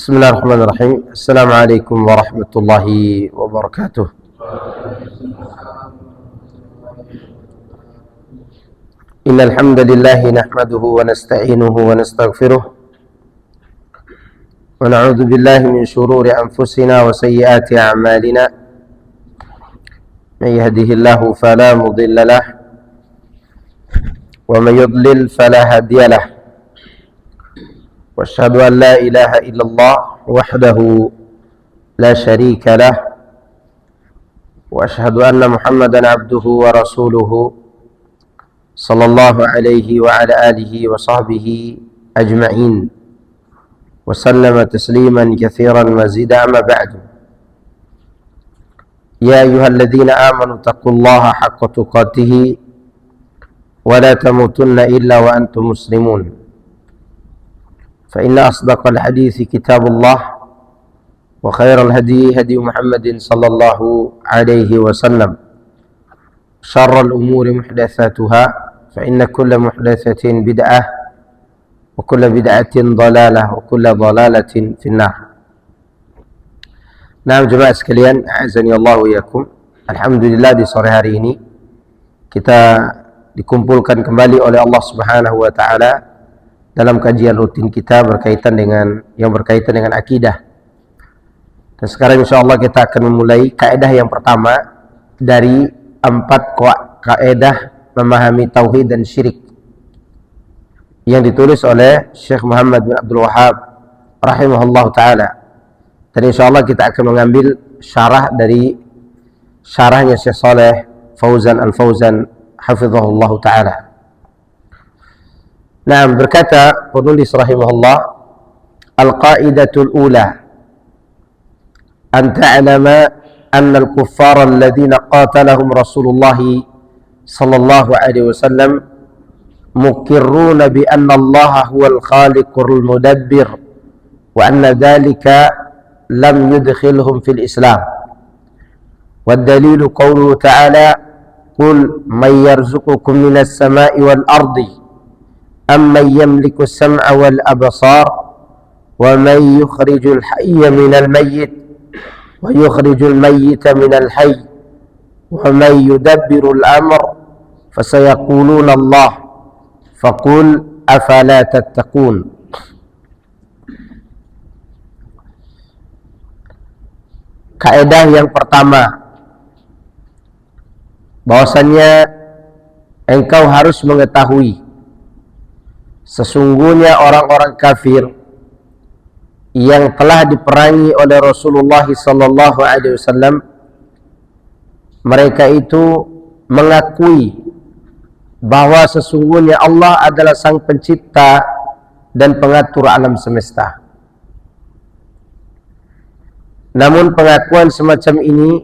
بسم الله الرحمن الرحيم. السلام عليكم ورحمة الله وبركاته. إن الحمد لله نحمده ونستعينه ونستغفره ونعوذ بالله من شرور أنفسنا وسيئات أعمالنا. من يهده الله فلا مضل له ومن يضلل فلا هادي له. وأشهد أن لا إله إلا الله وحده لا شريك له. وأشهد أن محمدا عبده ورسوله صلى الله عليه وعلى آله وصحبه أجمعين وسلم تسليما كثيرا مزيدا. أما بعد، يا أيها الذين آمنوا اتقوا الله حق تقاته ولا تموتن إلا وأنتم مسلمون. فإن أصدق الحديث كتاب الله وخير الهدي هدي محمد صلى الله عليه وسلم. شر الأمور محدثاتها فإن كل محدثة بدعة وكل بدعة ضلالة وكل ضلالة في النار. Nah, jemaah sekalian, a'azani Allah wa iyyakum. Alhamdulillah, di sore hari ini kita dikumpulkan kembali oleh Allah Subhanahu wa taala dalam kajian rutin kita berkaitan dengan akidah. Dan sekarang insyaallah kita akan memulai kaidah yang pertama dari 4 kaidah memahami tauhid dan syirik yang ditulis oleh Syekh Muhammad bin Abdul Wahhab rahimahullahu taala. Dan insyaallah kita akan mengambil syarah dari syarahnya Syekh Saleh Fauzan Al-Fauzan hafizahullahu taala. Nah, berkata penulis rahimahullah, al-qaidatul ula an ta'lama anna al-kuffara alladhina qatalahum Rasulullah sallallahu alaihi wasallam muqirruna bi anna Allah huwal khaliqul mudabbir wa anna dhalika lam yudkhilhum fil Islam. Wad dalilu qawluhu ta'ala qul may yarzuqukum minas sama'i wal ardi أَمَّنْ يَمْلِكُ السَّمْعَ وَالْأَبْصَارَ وَمَنْ يُخْرِجُ الْحَيَّ مِنَ الْمَيِّتِ وَيُخْرِجُ الْمَيِّتَ مِنَ الْحَيِّ وَمَنْ يُدَبِّرُ الْأَمْرَ فَسَيَقُولُونَ اللَّهُ فَقُلْ أَفَلَا تَتَّقُونَ. Kaidah yang pertama, bahwasannya engkau harus mengetahui sesungguhnya orang-orang kafir yang telah diperangi oleh Rasulullah sallallahu alaihi wasallam, mereka itu mengakui bahwa sesungguhnya Allah adalah sang pencipta dan pengatur alam semesta. Namun pengakuan semacam ini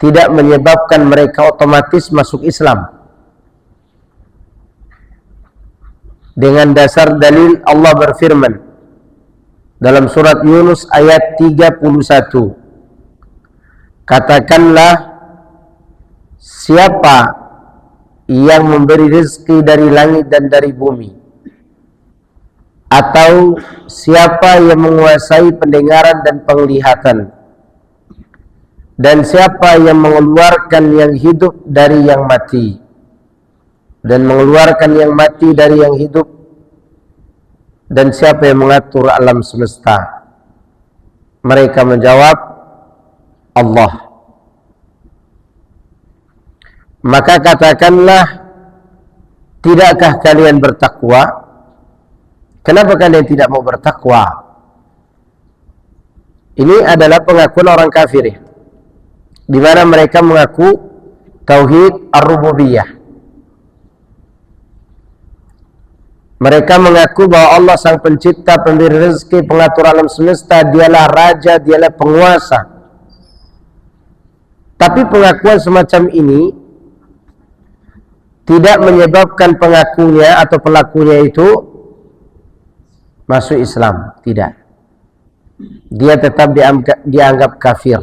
tidak menyebabkan mereka otomatis masuk Islam. Dengan dasar dalil Allah berfirman dalam surat Yunus ayat 31, katakanlah, siapa yang memberi rezeki dari langit dan dari bumi, atau siapa yang menguasai pendengaran dan penglihatan, dan siapa yang mengeluarkan yang hidup dari yang mati dan mengeluarkan yang mati dari yang hidup, dan siapa yang mengatur alam semesta? Mereka menjawab, Allah. Maka katakanlah, tidakkah kalian bertakwa? Kenapa kalian tidak mau bertakwa? Ini adalah pengakuan orang kafir, di mana mereka mengaku tauhid ar-rububiyah. Mereka mengaku bahwa Allah sang pencipta, pemberi rezeki, pengatur alam semesta, dialah raja, dialah penguasa. Tapi pengakuan semacam ini tidak menyebabkan pengakunya atau pelakunya itu masuk Islam. Tidak. Dia tetap dianggap kafir.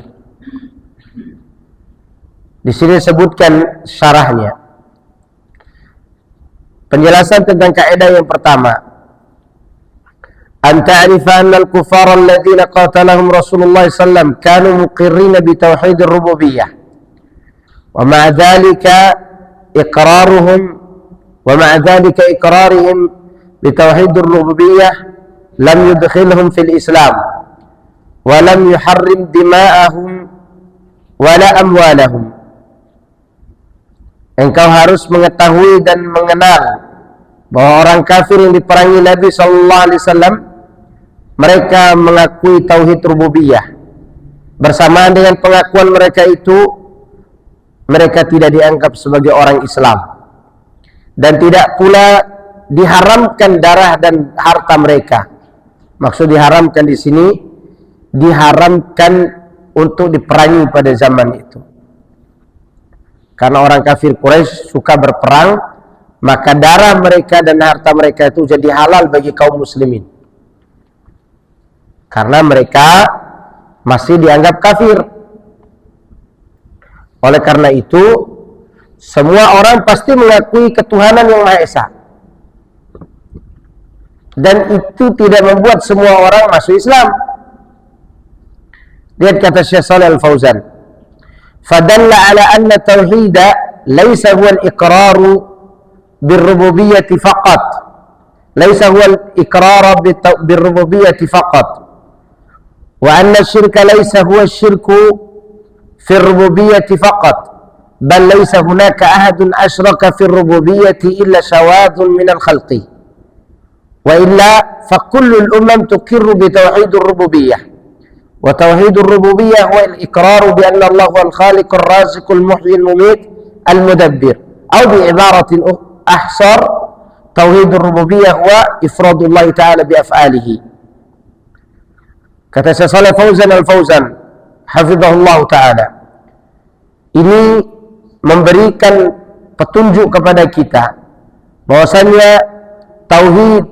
Di sini disebutkan syarahnya. Penjelasan tentang kaidah yang pertama, an ta'rifa anna al-kuffara alladhina qatalahum Rasulullah sallallahu kanu muqirrina bi tauhid ar-rububiyyah wa ma'a dhalika iqrarihim bi tauhid ar-rububiyyah lam yudkhilhum fil Islam wa lam yuharrim dima'ahum wa la amwalahum. Engkau harus mengetahui dan mengenal bahwa orang kafir yang diperangi Nabi sallallahu alaihi wasallam, mereka mengakui tauhid rububiyah. Bersamaan dengan pengakuan mereka itu, mereka tidak dianggap sebagai orang Islam, dan tidak pula diharamkan darah dan harta mereka. Maksud diharamkan di sini, diharamkan untuk diperangi pada zaman itu. Karena orang kafir Quraisy suka berperang, maka darah mereka dan harta mereka itu jadi halal bagi kaum muslimin. Karena mereka masih dianggap kafir. Oleh karena itu, semua orang pasti mengakui ketuhanan yang Maha Esa. Dan itu tidak membuat semua orang masuk Islam. Lihat kata Syekh Shalih Al-Fauzan, فدل على أن التوحيد ليس هو الإقرار بالربوبية فقط وأن الشرك ليس هو الشرك في الربوبية فقط بل ليس هناك أحد أشرك في الربوبية إلا شواذ من الخلق وإلا فكل الأمم تقر بتوحيد الربوبية. وتوحيد الربوبية هو الإقرار بأن الله هو الخالق الرازق المحيي المميت المدبر، أو بعبارة أحصر توحيد الربوبية هو إفراد الله تعالى بأفعاله. Kata Syekh Shalih Al-Fauzan hafizahullah ta'ala, ini memberikan petunjuk kepada kita bahwasanya tauhid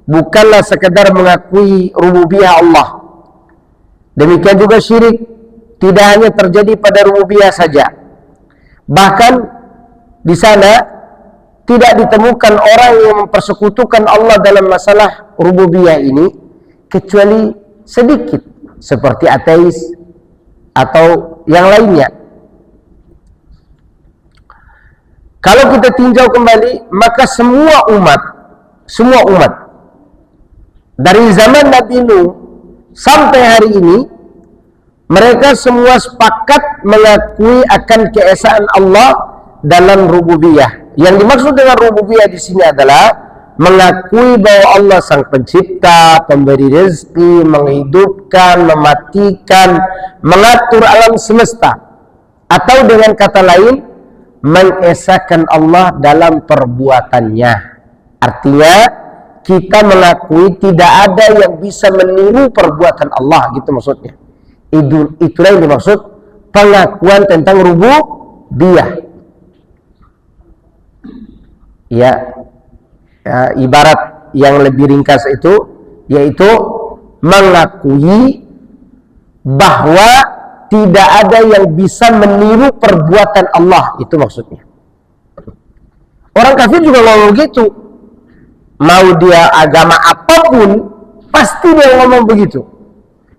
bukanlah sekedar mengakui rububiyah Allah. Demikian juga syirik tidak hanya terjadi pada rububiyah saja. Bahkan di sana tidak ditemukan orang yang mempersekutukan Allah dalam masalah rububiyah ini kecuali sedikit, seperti ateis atau yang lainnya. Kalau kita tinjau kembali, maka semua umat dari zaman Nabi Nuh sampai hari ini, mereka semua sepakat mengakui akan keesaan Allah dalam rububiyah. Yang dimaksud dengan rububiyah di sini adalah mengakui bahwa Allah sang pencipta, pemberi rezeki, menghidupkan, mematikan, mengatur alam semesta. Atau dengan kata lain, mengesahkan Allah dalam perbuatannya. Artinya, kita mengakui tidak ada yang bisa meniru perbuatan Allah, gitu maksudnya. Itulah yang dimaksud pengakuan tentang rububiyah. Ya, ibarat yang lebih ringkas itu yaitu mengakui bahwa tidak ada yang bisa meniru perbuatan Allah, itu maksudnya. Orang kafir juga ngomong gitu. Mau dia agama apapun, pasti dia ngomong begitu.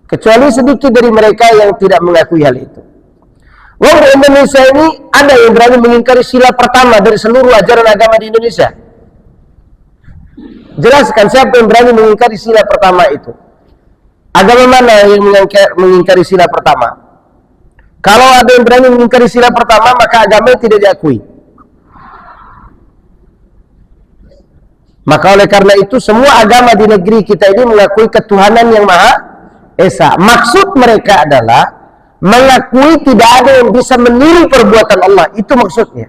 Kecuali sedikit dari mereka yang tidak mengakui hal itu. Wah, di Indonesia ini ada yang berani mengingkari sila pertama dari seluruh ajaran agama di Indonesia. Jelaskan siapa yang berani mengingkari sila pertama itu. Agama mana yang mengingkari sila pertama? Kalau ada yang berani mengingkari sila pertama, maka agamanya tidak diakui. Maka oleh karena itu semua agama di negeri kita ini mengakui ketuhanan yang Maha Esa. Maksud mereka adalah mengakui tidak ada yang bisa meniru perbuatan Allah. Itu maksudnya.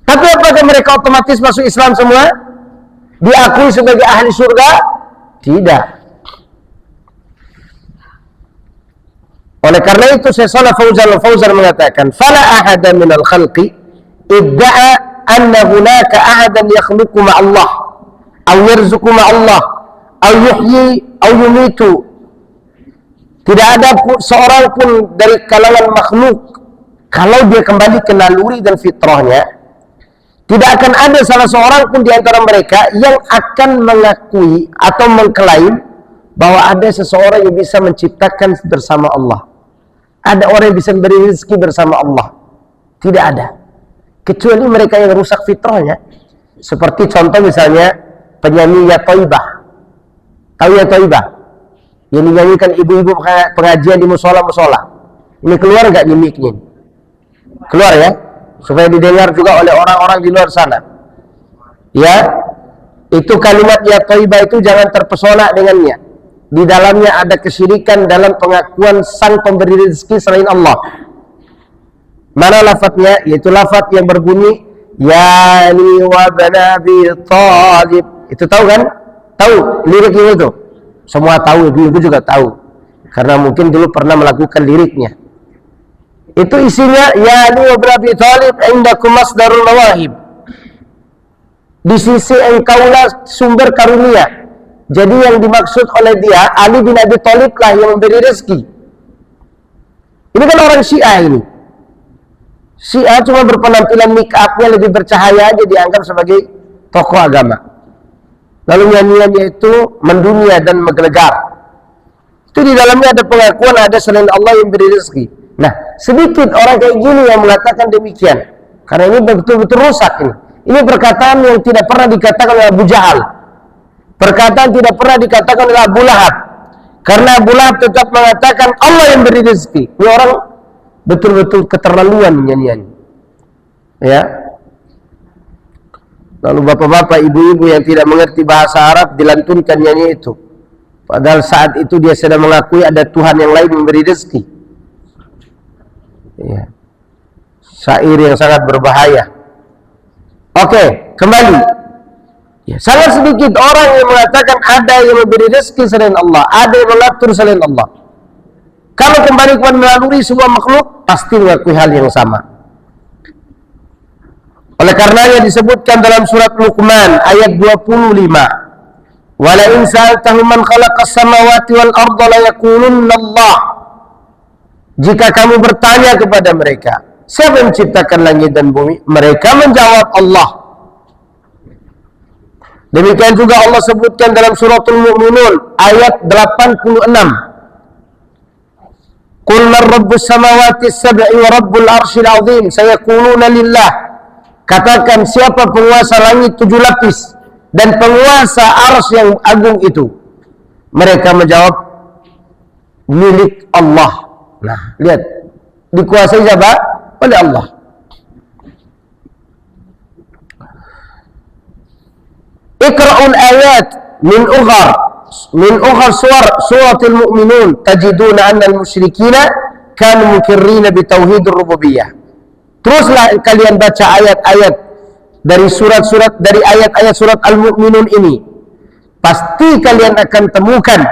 Tapi apakah mereka otomatis masuk Islam semua? Diakui sebagai ahli surga? Tidak. Oleh karena itu Syekh Shalih Al-Fauzan mengatakan, "Fala ahada minal khalqi idda'a anna hunaka ahadan yakhluqu ma'allah aw yarzuqu ma'allah aw yuhyi aw yumitu." Tidak ada seorang pun dari kalangan makhluk, kalau dia kembali ke naluri dan fitrahnya, Tidak akan ada salah seorang pun di antara mereka yang akan mengakui atau mengklaim bahwa ada seseorang yang bisa menciptakan bersama Allah. Ada orang yang bisa memberi rezeki bersama Allah. Tidak ada. Kecuali mereka yang rusak fitrahnya. Seperti contoh misalnya penyanyi Ya Thaibah. Tahu Ya Thaibah? Yang dinyanyikan ibu-ibu pengajian di musola-musola. Ini keluar nggak nyimiknya? Keluar ya? Supaya didengar juga oleh orang-orang di luar sana. Ya, itu kalimat Ya Thaibah itu jangan terpesona dengannya. Di dalamnya ada kesyirikan dalam pengakuan sang pemberi rezeki selain Allah. Mana lafadznya? Yaitu lafadz yang berbunyi Ya li wa bana Abi Thalib. Itu tahu kan? Tahu liriknya itu? Semua tahu, ibu-ibu juga tahu. Karena mungkin dulu pernah melakukan liriknya. Itu isinya Ya li wa bana Abi Thalib indakum masdarul mawahib. Di sisi engkaulah sumber karunia. Jadi yang dimaksud oleh dia Ali bin Abi Thalib lah yang memberi rezeki. Ini kan orang Syiah ini. Syiah cuma berpenampilan make up-nya lebih bercahaya aja dianggap sebagai tokoh agama. Lalu nyanyiannya itu mendunia dan menggelegar. Itu di dalamnya ada pengakuan ada selain Allah yang beri rezeki. Nah, sedikit orang kayak gini yang mengatakan demikian. Karena ini betul-betul rusak ini. Ini perkataan yang tidak pernah dikatakan oleh Abu Jahal. Perkataan tidak pernah dikatakan oleh Abu Lahab. Karena Abu Lahab tetap mengatakan Allah yang beri rezeki. Ini orang betul-betul keterlaluan nyanyian. Ya. Lalu bapak-bapak, ibu-ibu yang tidak mengerti bahasa Arab dilantunkan nyanyi itu. Padahal saat itu dia sedang mengakui ada Tuhan yang lain memberi rezeki. Ya. Syair yang sangat berbahaya. Oke, kembali. Ya, sangat sedikit orang yang mengatakan ada yang memberi rezeki selain Allah, ada yang mengatur selain Allah. Kalau kembali kepada melalui sebuah makhluk, pasti mengakui hal yang sama. Oleh karenanya disebutkan dalam surat Luqman ayat 25. Wala in sa'altahum man khalaqas samawati wal arda la yaqulunna Allah. Jika kamu bertanya kepada mereka, siapa yang menciptakan langit dan bumi? Mereka menjawab Allah. Demikian juga Allah sebutkan dalam suratul Mu'minun ayat 86. Qul man rabbus samawati sab'i wa rabbul arsyil azim sayaquluna lillah. Katakan siapa penguasa langit 7 lapis dan penguasa arsy yang agung itu? Mereka menjawab milik Allah. Nah, lihat, dikuasai siapa? Oleh Allah. Iqra'ul ayat min ughar suratul mu'minun tajiduna anna al-musyrikina kanu mukirrina bitauhidur rububiyah. Teruslah kalian baca ayat-ayat dari surat-surat dari ayat-ayat surat Al-Mu'minun ini. Pasti kalian akan temukan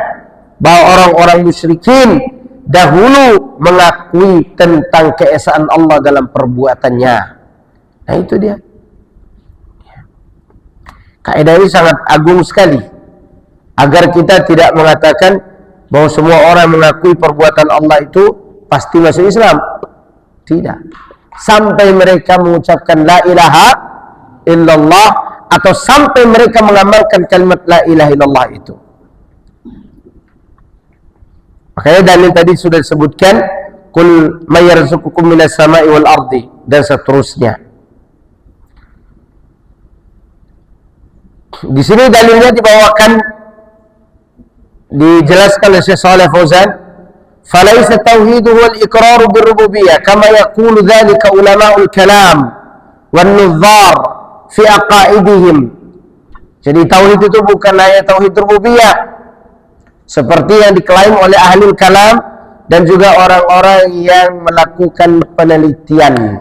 bahwa orang-orang musyrikin dahulu mengakui tentang keesaan Allah dalam perbuatannya. Nah, itu dia. Kaidah ini sangat agung sekali. Agar kita tidak mengatakan bahwa semua orang mengakui perbuatan Allah itu pasti masuk Islam. Tidak. Sampai mereka mengucapkan la ilaha illallah atau sampai mereka mengamalkan kalimat la ilaha illallah itu. Makanya dalil tadi sudah disebutkan qul may yarzuqukum minas sama'i wal ardi dan seterusnya. Di sini dalilnya dibawakan dijelaskan oleh Syekh Shalih Fauzan, "Falaisa tauhidu wal iqraru birrububiyyah kama yaqulu dzalika ulama'ul kalam wan nuzar fi aqaidihim." Jadi tauhid itu bukan hanya tauhid rububiyah seperti yang diklaim oleh ahli kalam dan juga orang-orang yang melakukan penelitian.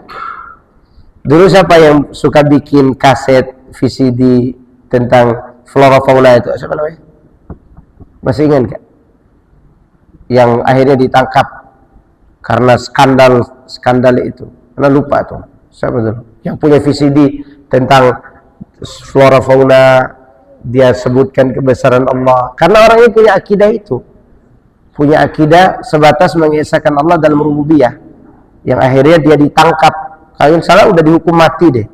Dulu siapa yang suka bikin kaset VCD tentang flora fauna itu? Siapa namanya? Masih ingat gak? Yang akhirnya ditangkap karena skandal itu. Karena lupa tuh. Siapa tuh? Yang punya VCD tentang flora fauna, dia sebutkan kebesaran Allah. Karena orangnya punya akidah itu. Punya akidah sebatas mengesahkan Allah dalam rububiyah. Yang akhirnya dia ditangkap. Kalau salah udah dihukum mati deh.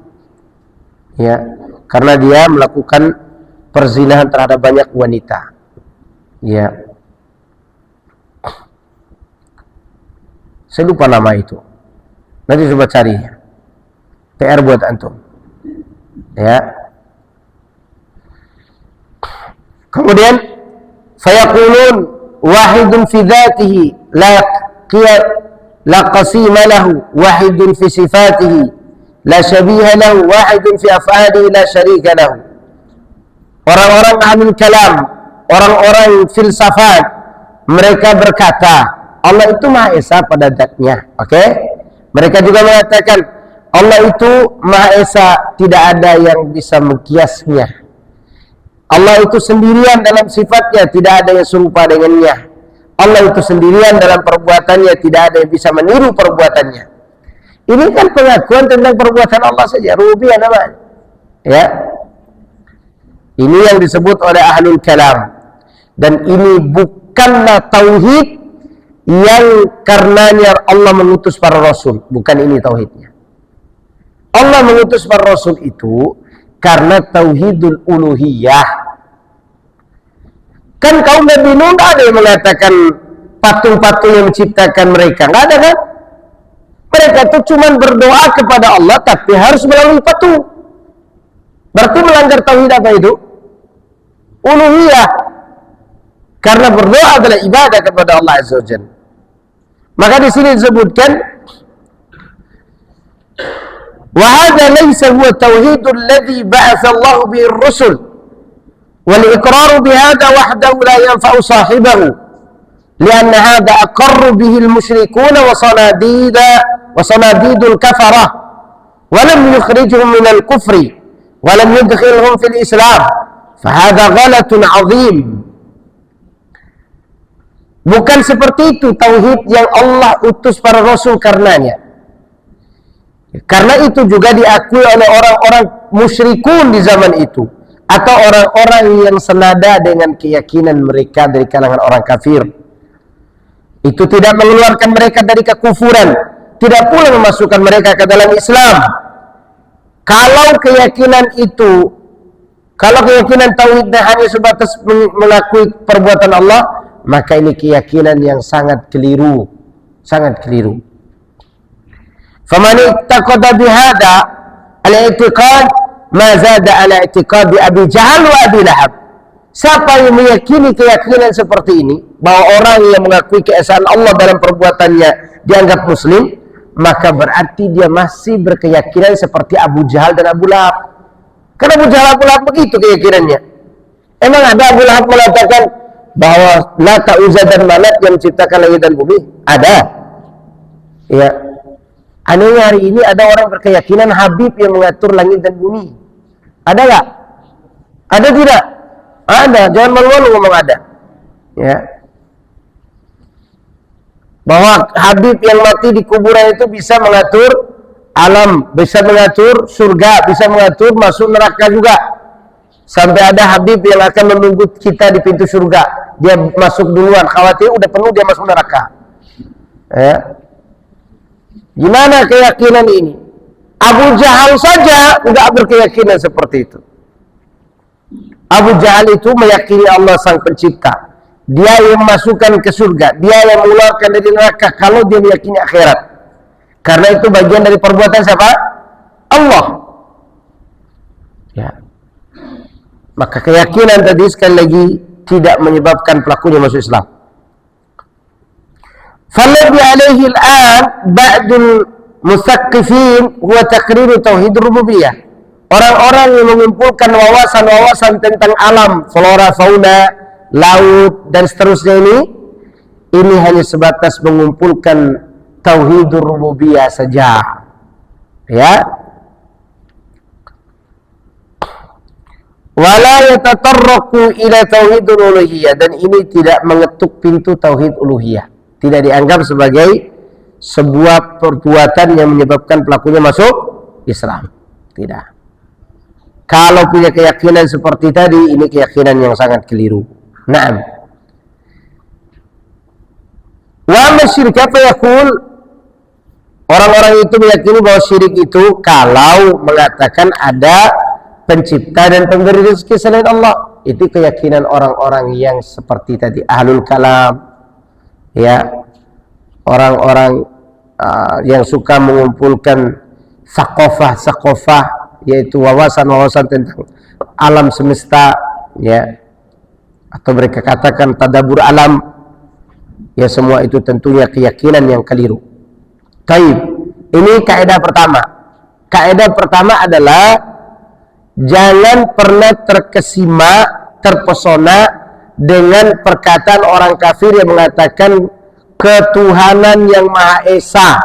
Ya, karena dia melakukan perzinahan terhadap banyak wanita. Ya. Saya lupa nama itu. Nanti coba cari. PR buat antum. Ya. Kemudian fayaqulun wahidun fi dzatihi la qasima lahu, wahidun fi sifatihi la syabiha lahu, wahidun fi af'alihi la syarika lahu. Orang-orang ahlul kalam, orang-orang filsafat, mereka berkata Allah itu Maha Esa pada zatnya. Oke? Mereka juga mengatakan Allah itu Maha Esa, tidak ada yang bisa mengkiasnya. Allah itu sendirian dalam sifatnya, tidak ada yang serupa dengannya. Allah itu sendirian dalam perbuatannya, tidak ada yang bisa meniru perbuatannya. Ini kan pengakuan tentang perbuatan Allah saja, rububiyah namanya. Ya. Ini yang disebut oleh ahlul kalam. Dan ini bukanlah tauhid yang karenanya Allah mengutus para rasul. Bukan ini tauhidnya. Allah mengutus para rasul itu karena tauhidul uluhiyah. Kan kaum Nabi Nuh tidak ada yang mengatakan patung-patung yang menciptakan mereka. Tidak ada kan? Mereka itu cuma berdoa kepada Allah tapi harus melalui patung. Berarti melanggar tauhid apa itu? Uluhiyah. Karena berdoa adalah ibadah kepada Allah Azza wa Jalla. Maka di sini disebutkan wa hadza laysa huwa tauhidul ladzi ba'atha Allah bihi ar-rusul wal iqraru bihadza wahdahu la yanfa'u sahibahu lianna hadza aqarru bihi al-musyrikuuna wa sanadidul kafarah wa lam yukhrijuhum min al-kufri wa lam yudkhilhum fil islam fa hadza ghalatun 'azim. Bukan seperti itu tauhid yang Allah utus para rasul karenanya. Karena itu juga diakui oleh orang-orang musyrikun di zaman itu, atau orang-orang yang senada dengan keyakinan mereka dari kalangan orang kafir. Itu tidak mengeluarkan mereka dari kekufuran, tidak pula memasukkan mereka ke dalam Islam. Kalau keyakinan tauhidnya hanya sebatas mengakui perbuatan Allah, maka ini keyakinan yang sangat keliru, sangat keliru. Faman ittaqada bihada al-i'tiqad ma zada ala i'tiqadi Abi Jahal wa Abi Lahab. Siapa yang meyakini keyakinan seperti ini, bahwa orang yang mengakui keesaan Allah dalam perbuatannya dianggap muslim, maka berarti dia masih berkeyakinan seperti Abu Jahal dan Abu Lahab. Karena Abu Jahal Abu Lahab begitu keyakinannya. Emang ada Abu Lahab mengatakan bahwa Lata, Uzza dan Manat yang menciptakan langit dan bumi? Ada. Ya. Anehnya hari ini ada orang berkeyakinan Habib yang mengatur langit dan bumi. Ada nggak? Ada tidak? Ada. Jangan malu-malu ngomong ada. Ya. Bahwa Habib yang mati di kuburan itu bisa mengatur alam, bisa mengatur surga, bisa mengatur masuk neraka juga. Sampai ada Habib yang akan menunggu kita di pintu surga. Dia masuk duluan, khawatir udah penuh dia masuk neraka. Ya. Gimana keyakinan ini? Abu Jahal saja tidak berkeyakinan seperti itu. Abu Jahal itu meyakini Allah sang pencipta. Dia yang memasukkan ke surga, dia yang mengeluarkan dari neraka kalau dia meyakini akhirat. Karena itu bagian dari perbuatan siapa? Allah. Ya. Maka keyakinan tadi sekali lagi tidak menyebabkan pelakunya masuk Islam. Falladhi alaihi al-an ba'dul musaqqifin huwa taqriru tauhid rububiyah. Orang-orang yang mengumpulkan wawasan-wawasan tentang alam, flora, fauna, laut dan seterusnya ini hanya sebatas mengumpulkan tauhid rububiyah saja. Ya. Wala yatatarraqu ila tauhidul uluhiyah, dan ini tidak mengetuk pintu tauhid uluhiyah. Tidak dianggap sebagai sebuah perbuatan yang menyebabkan pelakunya masuk Islam. Tidak. Kalau punya keyakinan seperti tadi, ini keyakinan yang sangat keliru. Naam. Wa masyirk apa yaqul? Orang-orang itu meyakini bahwa syirik itu kalau mengatakan ada pencipta dan pemberi rezeki selain Allah. Itu keyakinan orang-orang yang seperti tadi, ahlul kalam, ya, orang-orang yang suka mengumpulkan sakofah, yaitu wawasan-wawasan tentang alam semesta, ya, atau mereka katakan tadabur alam, ya, semua itu tentunya keyakinan yang keliru. Taib, ini kaidah pertama. Kaidah pertama adalah jangan pernah terpesona dengan perkataan orang kafir yang mengatakan ketuhanan yang Maha Esa.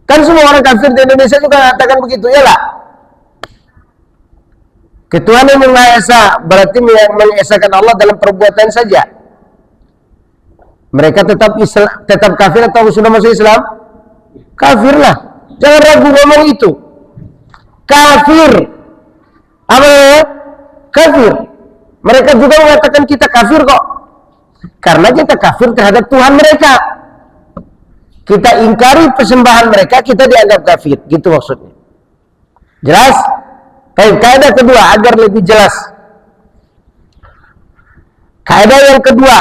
Kan semua orang kafir di Indonesia juga mengatakan begitu, ya lah. Ketuhanan yang Maha Esa berarti mengesakan Allah dalam perbuatan saja. Mereka tetap kafir atau sudah masuk Islam? Kafir lah. Jangan ragu ngomong itu. Kafir. Apa ya? Kafir. Mereka juga mengatakan kita kafir kok. Karena kita kafir terhadap Tuhan mereka. Kita ingkari persembahan mereka, kita dianggap kafir. Gitu maksudnya. Jelas? Baik, kaidah kedua agar lebih jelas. Kaidah yang kedua,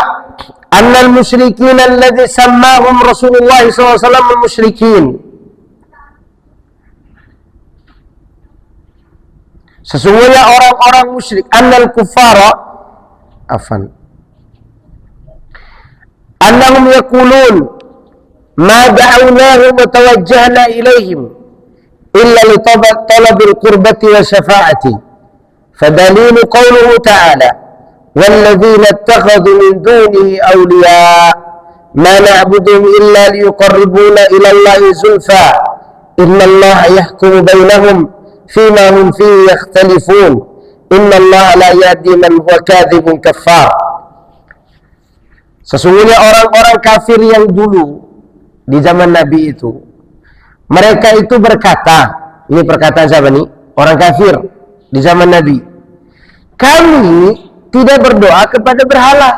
annal musyrikin alladhi sammahum Rasulullah SAW musyrikin. Sesungguhnya orang-orang musyrik, annal kuffara, annahum yaqulun ma da'awnahum wa tawajjahna ilaihim illa li talabil qurbati wa syafa'ati. Fadalilu qawluhu ta'ala walladzina ittakhadhu min dunihi awliya ma na'buduhum illa liyuqarribuna ila Allahi zulfa inna Allaha yahkumu bainahum fima hum fihi yakhtalifun inna Allaha la yahdi man huwa kadhibun kaffar. Sesungguhnya orang-orang kafir yang dulu di zaman Nabi itu, mereka itu berkata, ini perkataan siapa nih? Orang kafir di zaman Nabi. Kami tidak berdoa kepada berhala.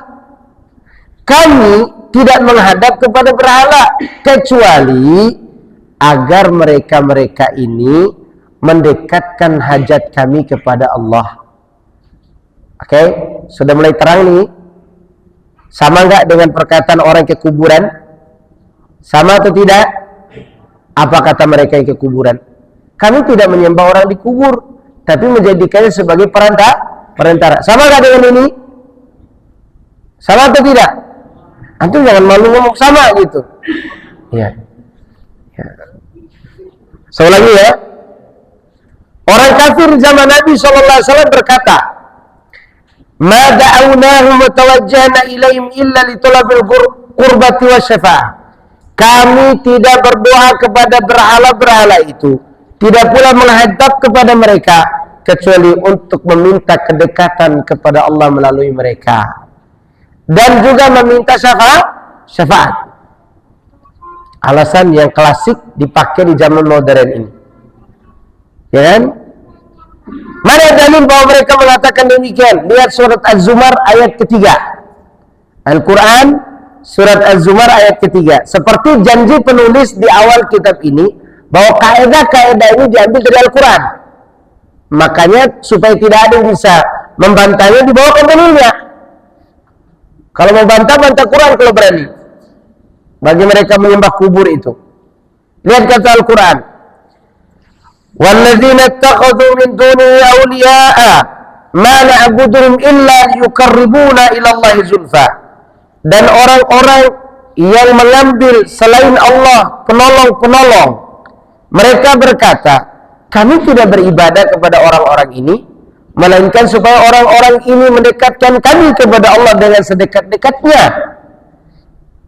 Kami tidak menghadap kepada berhala kecuali agar mereka-mereka ini mendekatkan hajat kami kepada Allah. Oke, sudah mulai terang nih. Sama enggak dengan perkataan orang ke kuburan? Sama atau tidak? Apa kata mereka yang ke kuburan? Kami tidak menyembah orang di kubur, tapi menjadikannya sebagai perantara. Sama enggak dengan ini? Sama atau tidak? Antum jangan malu ngomong sama gitu. Ya. Saya ulangi ya. Orang kafir zaman Nabi SAW berkata, ma da'awnahum wa tawajjahna ilaihim illa litolabil qurbati wa syafa'ah. Kami tidak berdoa kepada berhala-berhala itu, tidak pula menghadap kepada mereka kecuali untuk meminta kedekatan kepada Allah melalui mereka dan juga meminta syafaat. Alasan yang klasik dipakai di zaman modern ini, ya kan? Mana dalil bahwa mereka mengatakan demikian? Lihat surat Az-Zumar ayat ketiga. Al-Quran surat Az-Zumar ayat ketiga. Seperti janji penulis di awal kitab ini bahwa kaidah-kaidah ini diambil dari Al-Quran. Makanya supaya tidak ada yang bisa membantahnya, dibawakan dalilnya. Kalau mau bantah Quran kalau berani. Bagi mereka menyembah kubur itu. Lihat kata Al-Quran. Walladzina ittakhadhu min dunihi awliya'a ma na'buduhum illa liyuqarribuna ila Allahi zulfa. Dan orang-orang yang mengambil selain Allah penolong-penolong, mereka berkata, kami tidak beribadah kepada orang-orang ini melainkan supaya orang-orang ini mendekatkan kami kepada Allah dengan sedekat-dekatnya.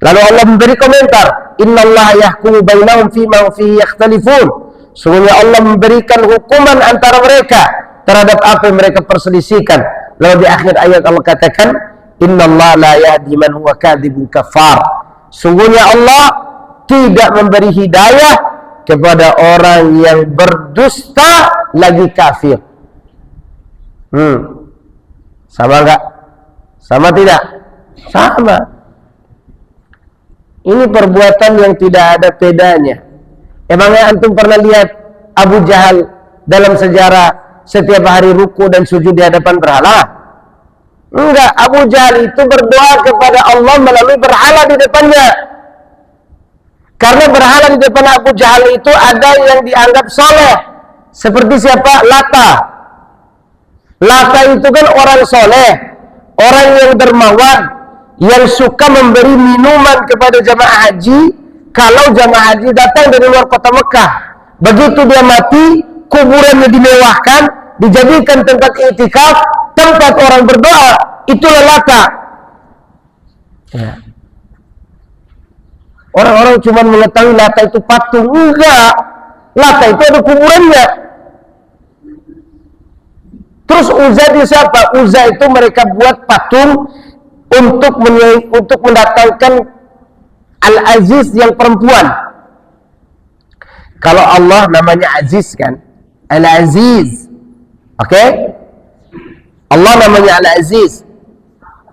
Lalu Allah memberi komentar, innallaha yahkumu bainahum fima fihi yakhtalifun. Sungguhnya Allah memberikan hukuman antara mereka terhadap apa yang mereka perselisihkan. Lalu di akhir ayat Allah katakan, innallaha la yahdi man huwa kadzibun kafar. Sungguhnya Allah tidak memberi hidayah kepada orang yang berdusta lagi kafir. Sama enggak? Sama tidak? Sama. Ini perbuatan yang tidak ada bedanya. Emangnya antum pernah lihat Abu Jahal dalam sejarah setiap hari ruku dan sujud di hadapan berhala? Enggak, Abu Jahal itu berdoa kepada Allah melalui berhala di depannya. Karena berhala di depan Abu Jahal itu ada yang dianggap soleh. Seperti siapa? Lata. Lata itu kan orang soleh, orang yang dermawan, yang suka memberi minuman kepada jamaah haji kalau jamaah haji datang dari luar kota Mekah. Begitu dia mati, kuburannya dimewahkan, dijadikan tempat i'tikaf, tempat orang berdoa. Itulah Lata. Ya. Orang-orang cuma mengetahui Lata itu patung. Enggak, Lata itu ada kuburannya. Terus Uzza itu siapa? Uzza itu mereka buat patung untuk mendatangkan Al-Aziz yang perempuan. Kalau Allah namanya Aziz kan? Al-Aziz. Oke? Allah namanya Al-Aziz.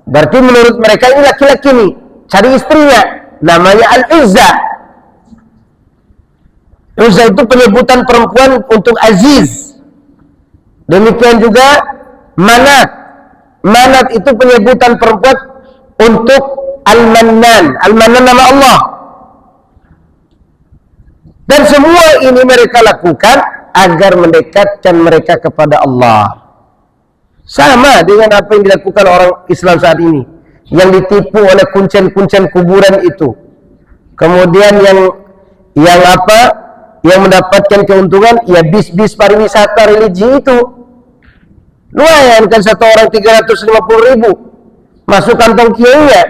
Berarti menurut mereka ini laki-laki nih. Cari istrinya. Namanya Al-Uzza. Uzza itu penyebutan perempuan untuk Aziz. Demikian juga Manat. Manat itu penyebutan perempuan untuk Al-Mannan. Al-Mannan nama Allah. Dan semua ini mereka lakukan agar mendekatkan mereka kepada Allah. Sama dengan apa yang dilakukan orang Islam saat ini, yang ditipu oleh kuncen-kuncen kuburan itu. Kemudian yang mendapatkan keuntungan ya bis-bis pariwisata religi itu. Lumayan kan satu orang 350.000 masuk kantong kiainya.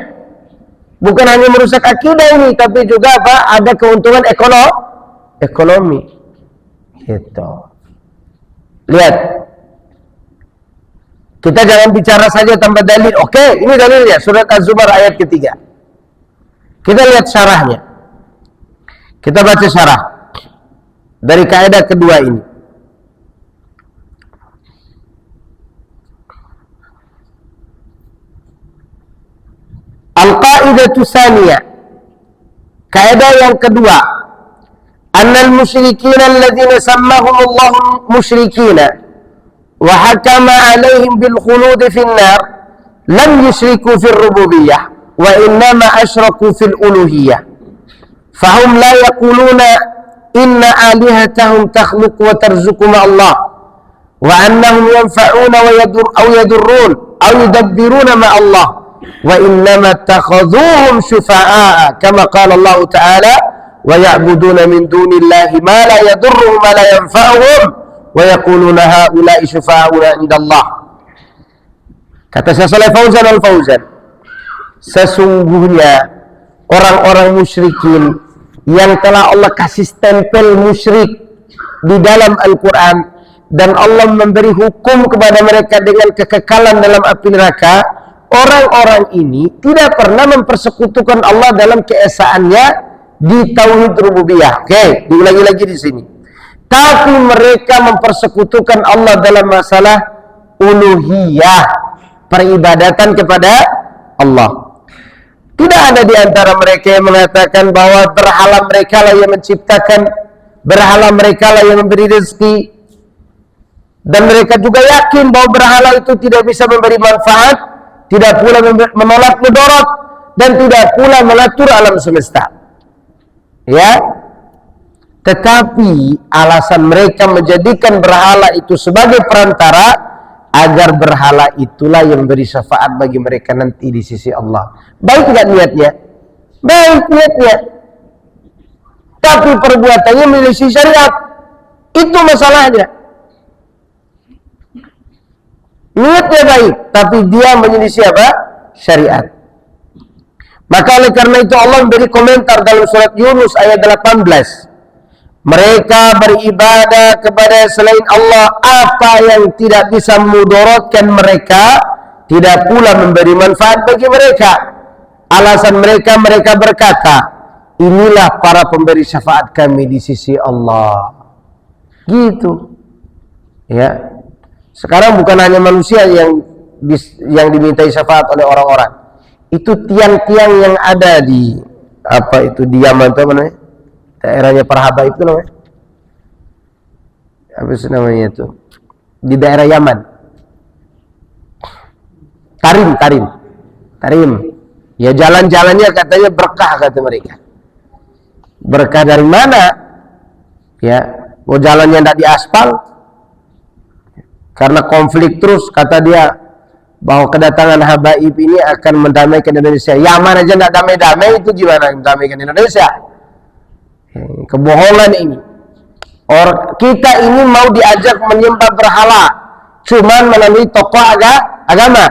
Bukan hanya merusak akidah ini, tapi juga ada keuntungan ekonomi. Gitu. Lihat. Kita jangan bicara saja tanpa dalil. Oke, ini dalilnya surat Az-Zumar ayat ketiga. Kita lihat syarahnya. Kita baca syarah dari kaidah kedua ini. Al-qaidatu tsaniyah. Kaidah yang kedua, annal musyrikina alladziina sammahumullahu musyrikina wa hakama 'alaihim bil khulud fin nar lam yusyriku fil rububiyyah wa innama asyraku fil uluhiyyah. Fahum la yaquluna inna alihatahum takhluqu wa tarzuqu ma Allah wa annahum yanfa'una wa yadurrun aw yudabbiruna ma Allah wa innama takhadhuhum syufa'a kama qala Allah ta'ala wa ya'buduna min dunillahi ma la yadurruhum wa la yanfa'uhum wa yaquluna haula'i syufa'una 'inda Allah. Kata Syekh Shalih Fauzan Al-Fauzan, sesungguhnya orang-orang musyrikin yang telah Allah kasih stempel musyrik di dalam Al-Quran dan Allah memberi hukum kepada mereka dengan kekekalan dalam api neraka, orang-orang ini tidak pernah mempersekutukan Allah dalam keesaannya di tauhid rububiyah. Oke, diulangi lagi di sini. Tapi mereka mempersekutukan Allah dalam masalah uluhiyah, peribadatan kepada Allah. Tidak ada di antara mereka yang mengatakan bahwa berhala mereka lah yang menciptakan, berhala mereka lah yang memberi rezeki. Dan mereka juga yakin bahwa berhala itu tidak bisa memberi manfaat, tidak pula menolak mudarat, dan tidak pula mengatur alam semesta. Ya, tetapi alasan mereka menjadikan berhala itu sebagai perantara agar berhala itulah yang memberi syafaat bagi mereka nanti di sisi Allah. Baik tidak niatnya? Baik niatnya. Tapi perbuatannya menyelisih syariat. Itu masalahnya. Niatnya baik, tapi dia menyelisih apa? Syariat. Maka oleh karena itu Allah memberi komentar dalam surat Yunus ayat 18. Mereka beribadah kepada selain Allah apa yang tidak bisa mudaratkan mereka, tidak pula memberi manfaat bagi mereka. Alasan mereka berkata, inilah para pemberi syafaat kami di sisi Allah. Gitu. Ya. Sekarang bukan hanya manusia yang dimintai syafaat oleh orang-orang. Itu tiang-tiang yang ada di di Yaman itu apa namanya? Daerahnya para habaib itu namanya. Apa sih namanya itu? di daerah Yaman. Tarim. Ya jalan-jalannya katanya berkah kata mereka. Berkah dari mana? Ya, mau jalannya tidak diaspal. Karena konflik terus kata dia bahwa kedatangan Habaib ini akan mendamaikan Indonesia. Yaman aja tidak damai-damai, itu gimana mendamaikan Indonesia? Kebohongan ini. Kita ini mau diajak menyembah berhala, cuman melalui tokoh agama.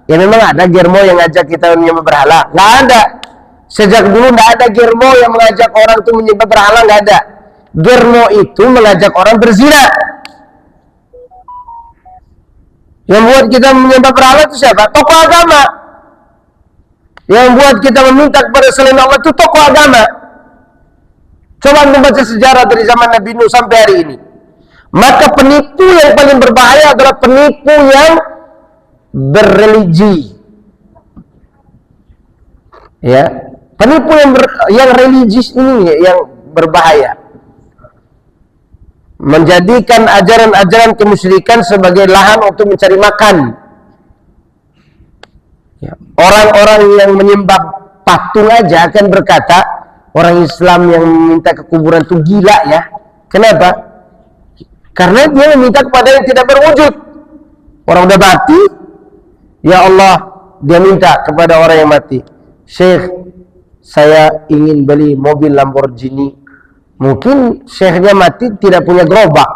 Ya memang ada germo yang ngajak kita menyembah berhala? Nggak ada. Sejak dulu nggak ada germo yang mengajak orang itu menyembah berhala, nggak ada. Germo itu mengajak orang berzina. Yang buat kita menyembah berhala itu siapa? Tokoh agama. Yang buat kita meminta kepada selain Allah itu tokoh agama. Coba membaca sejarah dari zaman Nabi Nuh sampai hari ini. Maka penipu yang paling berbahaya adalah penipu yang berreligi. Ya, penipu yang religius ini yang berbahaya. Menjadikan ajaran-ajaran kemusyrikan sebagai lahan untuk mencari makan. Ya. Orang-orang yang menyembah patung aja akan berkata, orang Islam yang meminta ke kuburan itu gila ya. Kenapa? Karena dia meminta kepada yang tidak berwujud. Orang udah mati, ya Allah, dia minta kepada orang yang mati. Syekh, saya ingin beli mobil Lamborghini. Mungkin syekhnya mati tidak punya gerobak.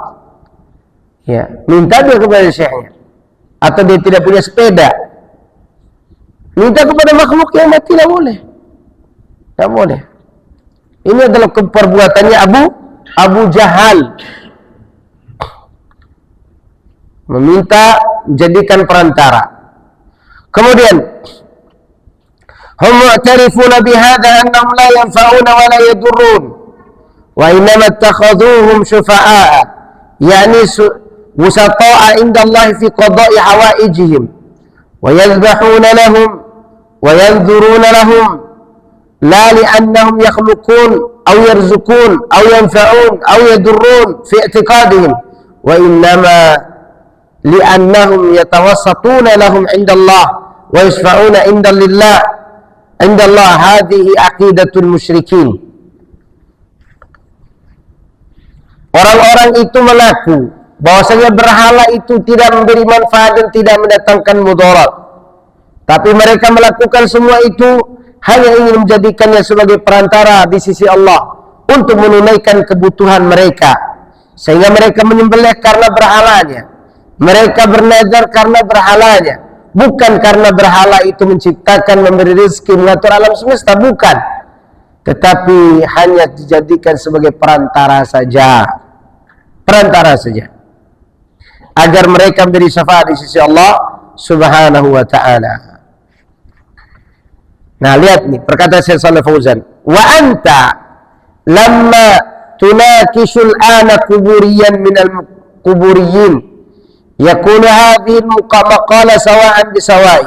Ya, minta dia kepada syekhnya. Atau dia tidak punya sepeda. Minta kepada makhluk yang mati, tidak boleh. Tidak boleh. Ini adalah perbuatannya Abu Jahal. Meminta menjadikan perantara. Kemudian hum mu'tarifuna bihadza annahum la yanfa'una wa la yadurrun wa innama ittakhadhuhum syufa'a yani wusata'a inda Allah fi qada'i hawaijihim wa yadhbahuna lahum wa yanzuruna lahum la li'annahum yakhluqun aw yarzukun aw yanfa'un aw yadurrun fi i'tiqadihim wa innama li'annahum yatawassatuna lahum inda Allah wa yashfa'una inda Allah. Hadhihi aqidatul musyrikin. Orang-orang itu mengaku bahwasanya berhala itu tidak memberi manfaat dan tidak mendatangkan mudarat. Tapi mereka melakukan semua itu hanya ingin menjadikannya sebagai perantara di sisi Allah untuk menunaikan kebutuhan mereka. Sehingga mereka menyembelih karena berhalanya. Mereka bernazar karena berhalanya. Bukan karena berhala itu menciptakan, memberi rezeki, mengatur alam semesta, bukan. Tetapi hanya dijadikan sebagai perantara saja. Perantara saja. Agar mereka memberi syafaat di sisi Allah Subhanahu wa ta'ala. Nah, lihat nih perkataan Syekh Shalih Fauzan. Wa anta lamma tunakishul ana kuburiyan minal kuburiyin يقول هذه المقالة سواء بسواء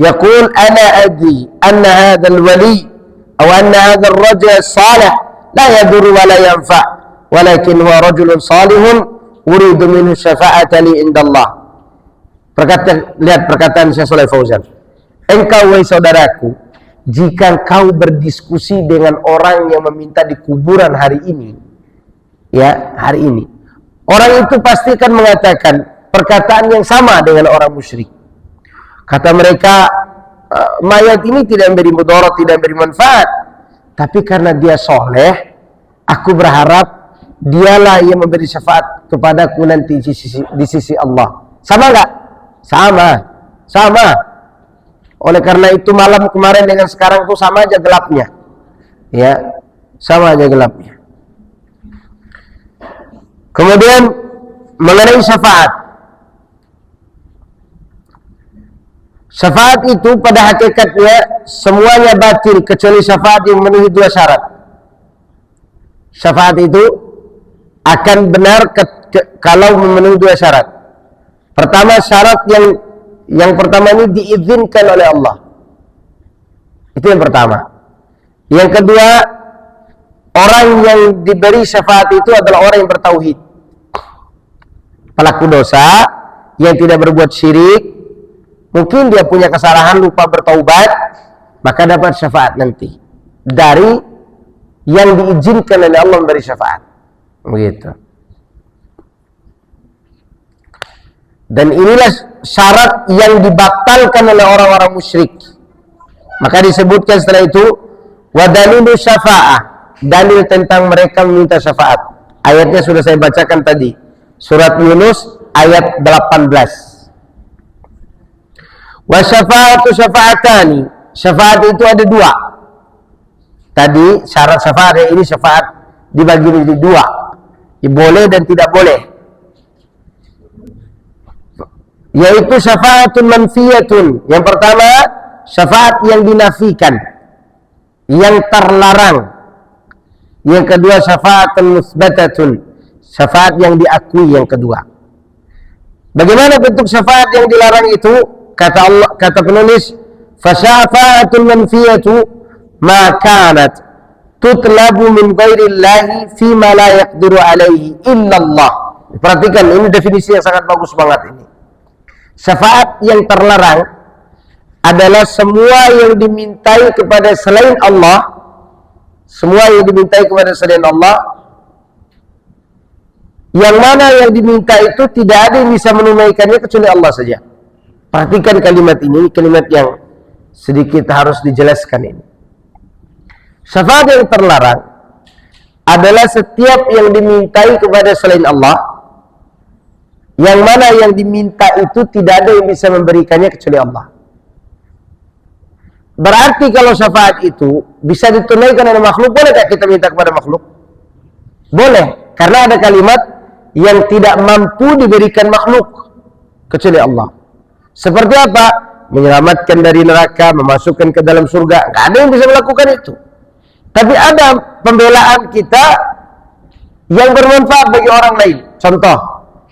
يقول أنا أدري أن هذا الولي أو أن هذا الرجل الصالح لا يضر ولا ينفع ولكن هو رجل صالح أريد منه الشفاعة لي عند الله. Lihat perkataan Syekh Shalih Fauzan. Engkau wahai saudaraku, jika kau berdiskusi dengan orang yang meminta di kuburan hari ini, ya hari ini, orang itu pasti akan mengatakan perkataan yang sama dengan orang musyrik. Kata mereka, mayat ini tidak memberi mudarat, tidak memberi manfaat. Tapi karena dia soleh, aku berharap dialah yang memberi syafaat kepadaku nanti di sisi Allah. Sama nggak? Sama. Oleh karena itu malam kemarin dengan sekarang itu sama aja gelapnya. Ya, sama aja gelapnya. Kemudian mengenai syafaat. Syafaat itu pada hakikatnya semuanya batil kecuali syafaat yang memenuhi dua syarat. Syafaat itu akan benar kalau memenuhi dua syarat. Pertama, syarat yang pertama ini diizinkan oleh Allah. Itu yang pertama. Yang kedua, orang yang diberi syafaat itu adalah orang yang bertauhid. pelaku dosa yang tidak berbuat syirik, mungkin dia punya kesalahan, lupa bertaubat, maka dapat syafaat nanti dari yang diizinkan oleh Allah memberi syafaat. Begitu. Dan inilah syarat yang dibatalkan oleh orang-orang musyrik. Maka disebutkan setelah itu wadalilu syafa'ah, dalil tentang mereka meminta syafaat. Ayatnya sudah saya bacakan tadi, surat Yunus ayat 18. Wa syafa'atu syafa'atani, syafaat itu ada dua. Tadi syarat syafaat, ini syafaat dibagi menjadi dua, boleh dan tidak boleh, yaitu syafa'atun manfiyatun. Yang pertama, syafaat yang dinafikan, yang terlarang. Yang kedua, syafa'atun musbatatun, syafaat yang diakui. Yang kedua, bagaimana bentuk syafaat yang dilarang itu? Kata Allah, kata penulis, fasyafa'atul manfiyatu ma kanat tutlabu min ghairillahi fima la yaqdiru alaihi illallah. Perhatikan, ini definisi yang sangat bagus banget ini. Syafaat yang terlarang adalah semua yang dimintai kepada selain Allah, semua yang dimintai kepada selain Allah, yang mana yang diminta itu tidak ada yang bisa menunaikannya kecuali Allah saja. Perhatikan kalimat ini, kalimat yang sedikit harus dijelaskan ini. Syafaat yang terlarang adalah setiap yang dimintai kepada selain Allah, yang mana yang diminta itu tidak ada yang bisa memberikannya kecuali Allah. Berarti kalau syafaat itu bisa ditunaikan oleh makhluk, bolehkah kita minta kepada makhluk? Boleh, karena ada kalimat yang tidak mampu diberikan makhluk kecuali Allah. Seperti apa? Menyelamatkan dari neraka, memasukkan ke dalam surga. Nggak ada yang bisa melakukan itu. Tapi ada pembelaan kita yang bermanfaat bagi orang lain. Contoh,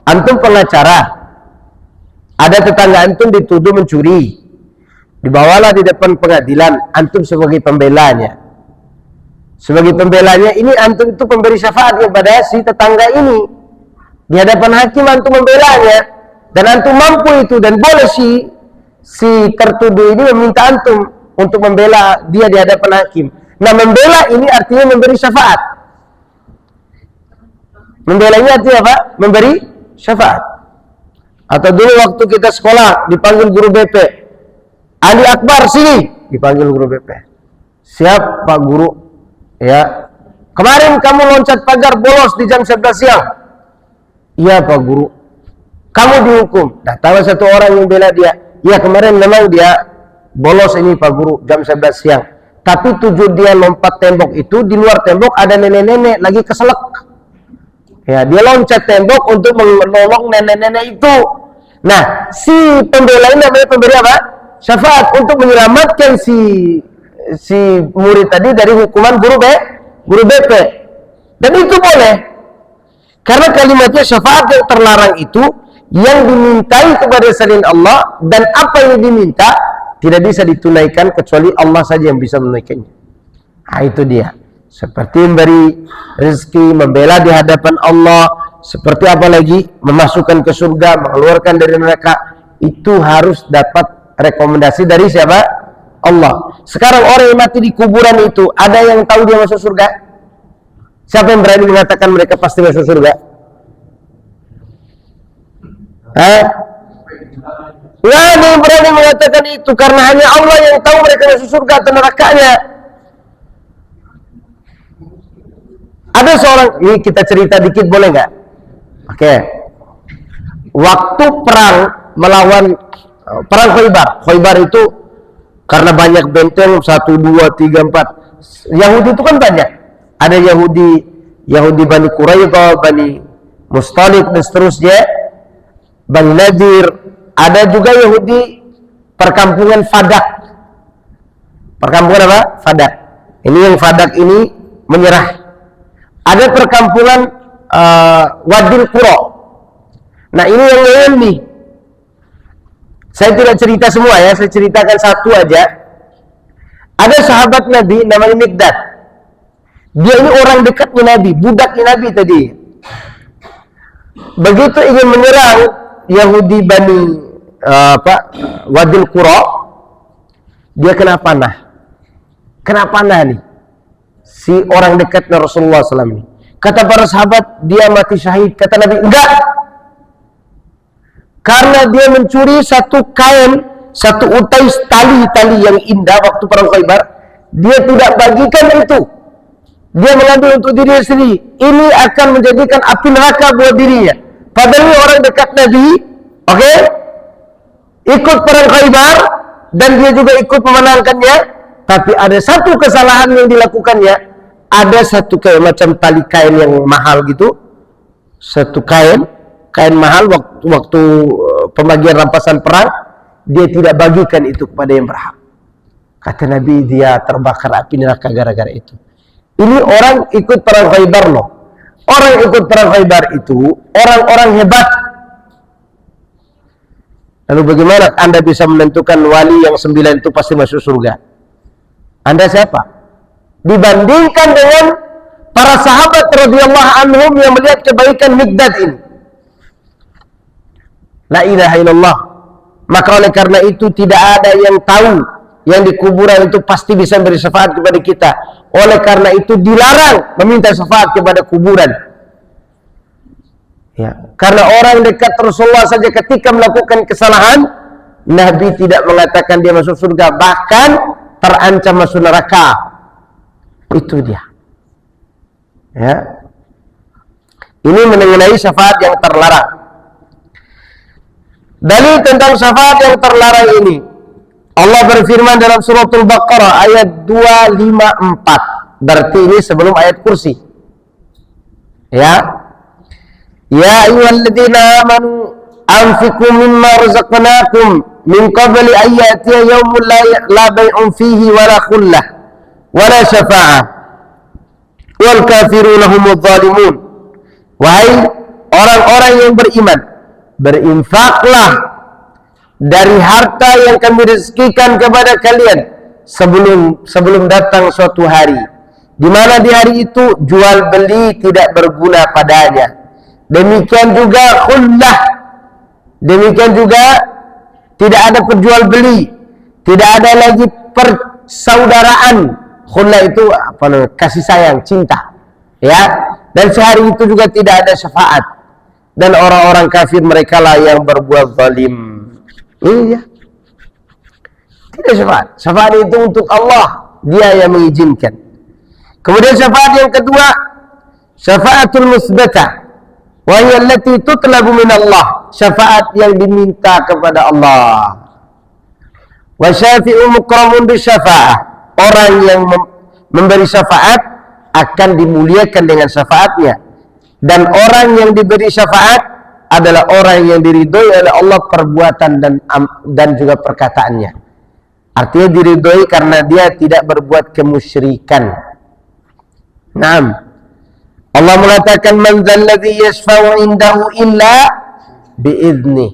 antum pengacara, ada tetangga antum dituduh mencuri, dibawalah di depan pengadilan, antum sebagai pembelanya. Sebagai pembelanya ini, antum itu pemberi syafaat kepada si tetangga ini. Di hadapan hakim antum membelanya, dan antum mampu itu, dan boleh si tertuduh ini meminta antum untuk membela dia di hadapan hakim. Nah, membela ini artinya memberi syafaat. Membela ini artinya apa? Memberi syafaat. Atau dulu waktu kita sekolah dipanggil guru BP, Ali Akbar sini, dipanggil guru BP. Siap Pak Guru? Ya. Kemarin kamu loncat pagar bolos di jam 11 siang. Iya Pak Guru. Kamu dihukum. Nah, tahu satu orang yang bela dia. Ya, kemarin memang dia bolos ini Pak Guru jam 11 siang. Tapi tujuan dia lompat tembok itu, di luar tembok ada nenek-nenek lagi keselak. Ya, dia loncat tembok untuk menolong nenek-nenek itu. Nah, si pembela ini namanya pemberi apa? Syafaat, untuk menyelamatkan si murid tadi dari hukuman guru BP. Dan itu boleh. Karena kalimatnya syafaat yang terlarang itu yang dimintai kepada selain Allah, dan apa yang diminta tidak bisa ditunaikan kecuali Allah saja yang bisa menunaikannya. Nah, itu dia. Seperti memberi rezeki, membela di hadapan Allah, seperti apa lagi? Memasukkan ke surga, mengeluarkan dari neraka, itu harus dapat rekomendasi dari siapa? Allah. Sekarang orang yang mati di kuburan itu, ada yang tahu dia masuk surga? Siapa yang berani mengatakan mereka pasti masuk surga? Nggak ada yang berani mengatakan itu, karena hanya Allah yang tahu mereka masuk surga atau nerakanya. Ada seorang, ini kita cerita dikit boleh nggak? Oke. Waktu perang melawan perang Khaybar itu karena banyak benteng 1, 2, 3, 4. Yahudi itu kan banyak. Ada Yahudi Bani Quraidah, Bani Mustalik dan seterusnya, Bani Nadir. Ada juga Yahudi perkampungan Fadak. Perkampungan apa? Fadak. Ini yang Fadak ini menyerah. Ada perkampungan Wadil Qura. Nah, ini yang lain nih. Saya tidak cerita semua ya, saya ceritakan satu aja. Ada sahabat Nabi namanya Miqdad. Dia ini orang dekatnya Nabi, budaknya Nabi tadi. begitu ingin menyerang Yahudi Bani Wadil Qura, dia kena panah nih si orang dekatnya Rasulullah SAW ini. Kata para sahabat, dia mati syahid. Kata Nabi, enggak, karena dia mencuri satu kain, satu utai tali yang indah waktu perang Khaybar. Dia tidak bagikan itu, dia mengambil untuk dirinya sendiri. Ini akan menjadikan api neraka buat dirinya. Padahal ini orang dekat Nabi, ikut perang Khaybar, dan dia juga ikut memenangkannya. Tapi ada satu kesalahan yang dilakukannya. Ada satu kain, macam tali kain yang mahal gitu, satu kain mahal waktu pembagian rampasan perang, dia tidak bagikan itu kepada yang berhak. Kata Nabi, dia terbakar api neraka gara-gara itu. Ini orang ikut perang Khaybar loh. Orang ikut perang Khaybar itu orang-orang hebat. Lalu bagaimana Anda bisa menentukan wali yang 9 itu pasti masuk surga? Anda siapa? Dibandingkan dengan para sahabat radhiyallahu anhum yang melihat kebaikan Miqdad ini. La ilaha illallah. Maka oleh karena itu tidak ada yang tahu yang di kuburan itu pasti bisa beri syafaat kepada kita. Oleh karena itu dilarang meminta syafaat kepada kuburan. Ya, karena orang dekat Rasulullah saja ketika melakukan kesalahan, Nabi tidak mengatakan dia masuk surga, bahkan terancam masuk neraka. Itu dia. Ya. Ini mengenai syafaat yang terlarang. Dalil tentang syafaat yang terlarang ini, Allah berfirman dalam suratul Baqarah ayat 254. Berarti ini sebelum ayat kursi. Ya. Ya ayyuhalladzina amanu anfiqu mimma razaqnakum min qabli an ya'tiya yawmun la bay'un fihi wala khullah wala syafa'ah wal kafiruna humudz zalimun. Wahai orang-orang yang beriman, berinfaklah dari harta yang kami rezekikan kepada kalian sebelum datang suatu hari di mana di hari itu jual beli tidak berguna padanya. Demikian juga khullah, demikian juga tidak ada perjual beli, tidak ada lagi persaudaraan. Khullah itu apa namanya? Kasih sayang, cinta. Ya. Dan sehari itu juga tidak ada syafaat. Dan orang-orang kafir mereka lah yang berbuat zalim. Iya. Tidak syafaat. Syafaat itu untuk Allah, dia yang mengizinkan. Kemudian syafaat yang kedua, syafaatul musbatah. Wa hiya allati tutlabu min Allah. Syafaat yang diminta kepada Allah. Wa syafi'u mukramun bi syafa'ah. Orang yang memberi syafaat akan dimuliakan dengan syafaatnya. Dan orang yang diberi syafaat adalah orang yang diridhoi oleh Allah perbuatan dan juga perkataannya. Artinya diridhoi karena dia tidak berbuat kemusyrikan. Naam. Allah mengatakan man dzalladzi yashfa'u indahu illa bi'idznih.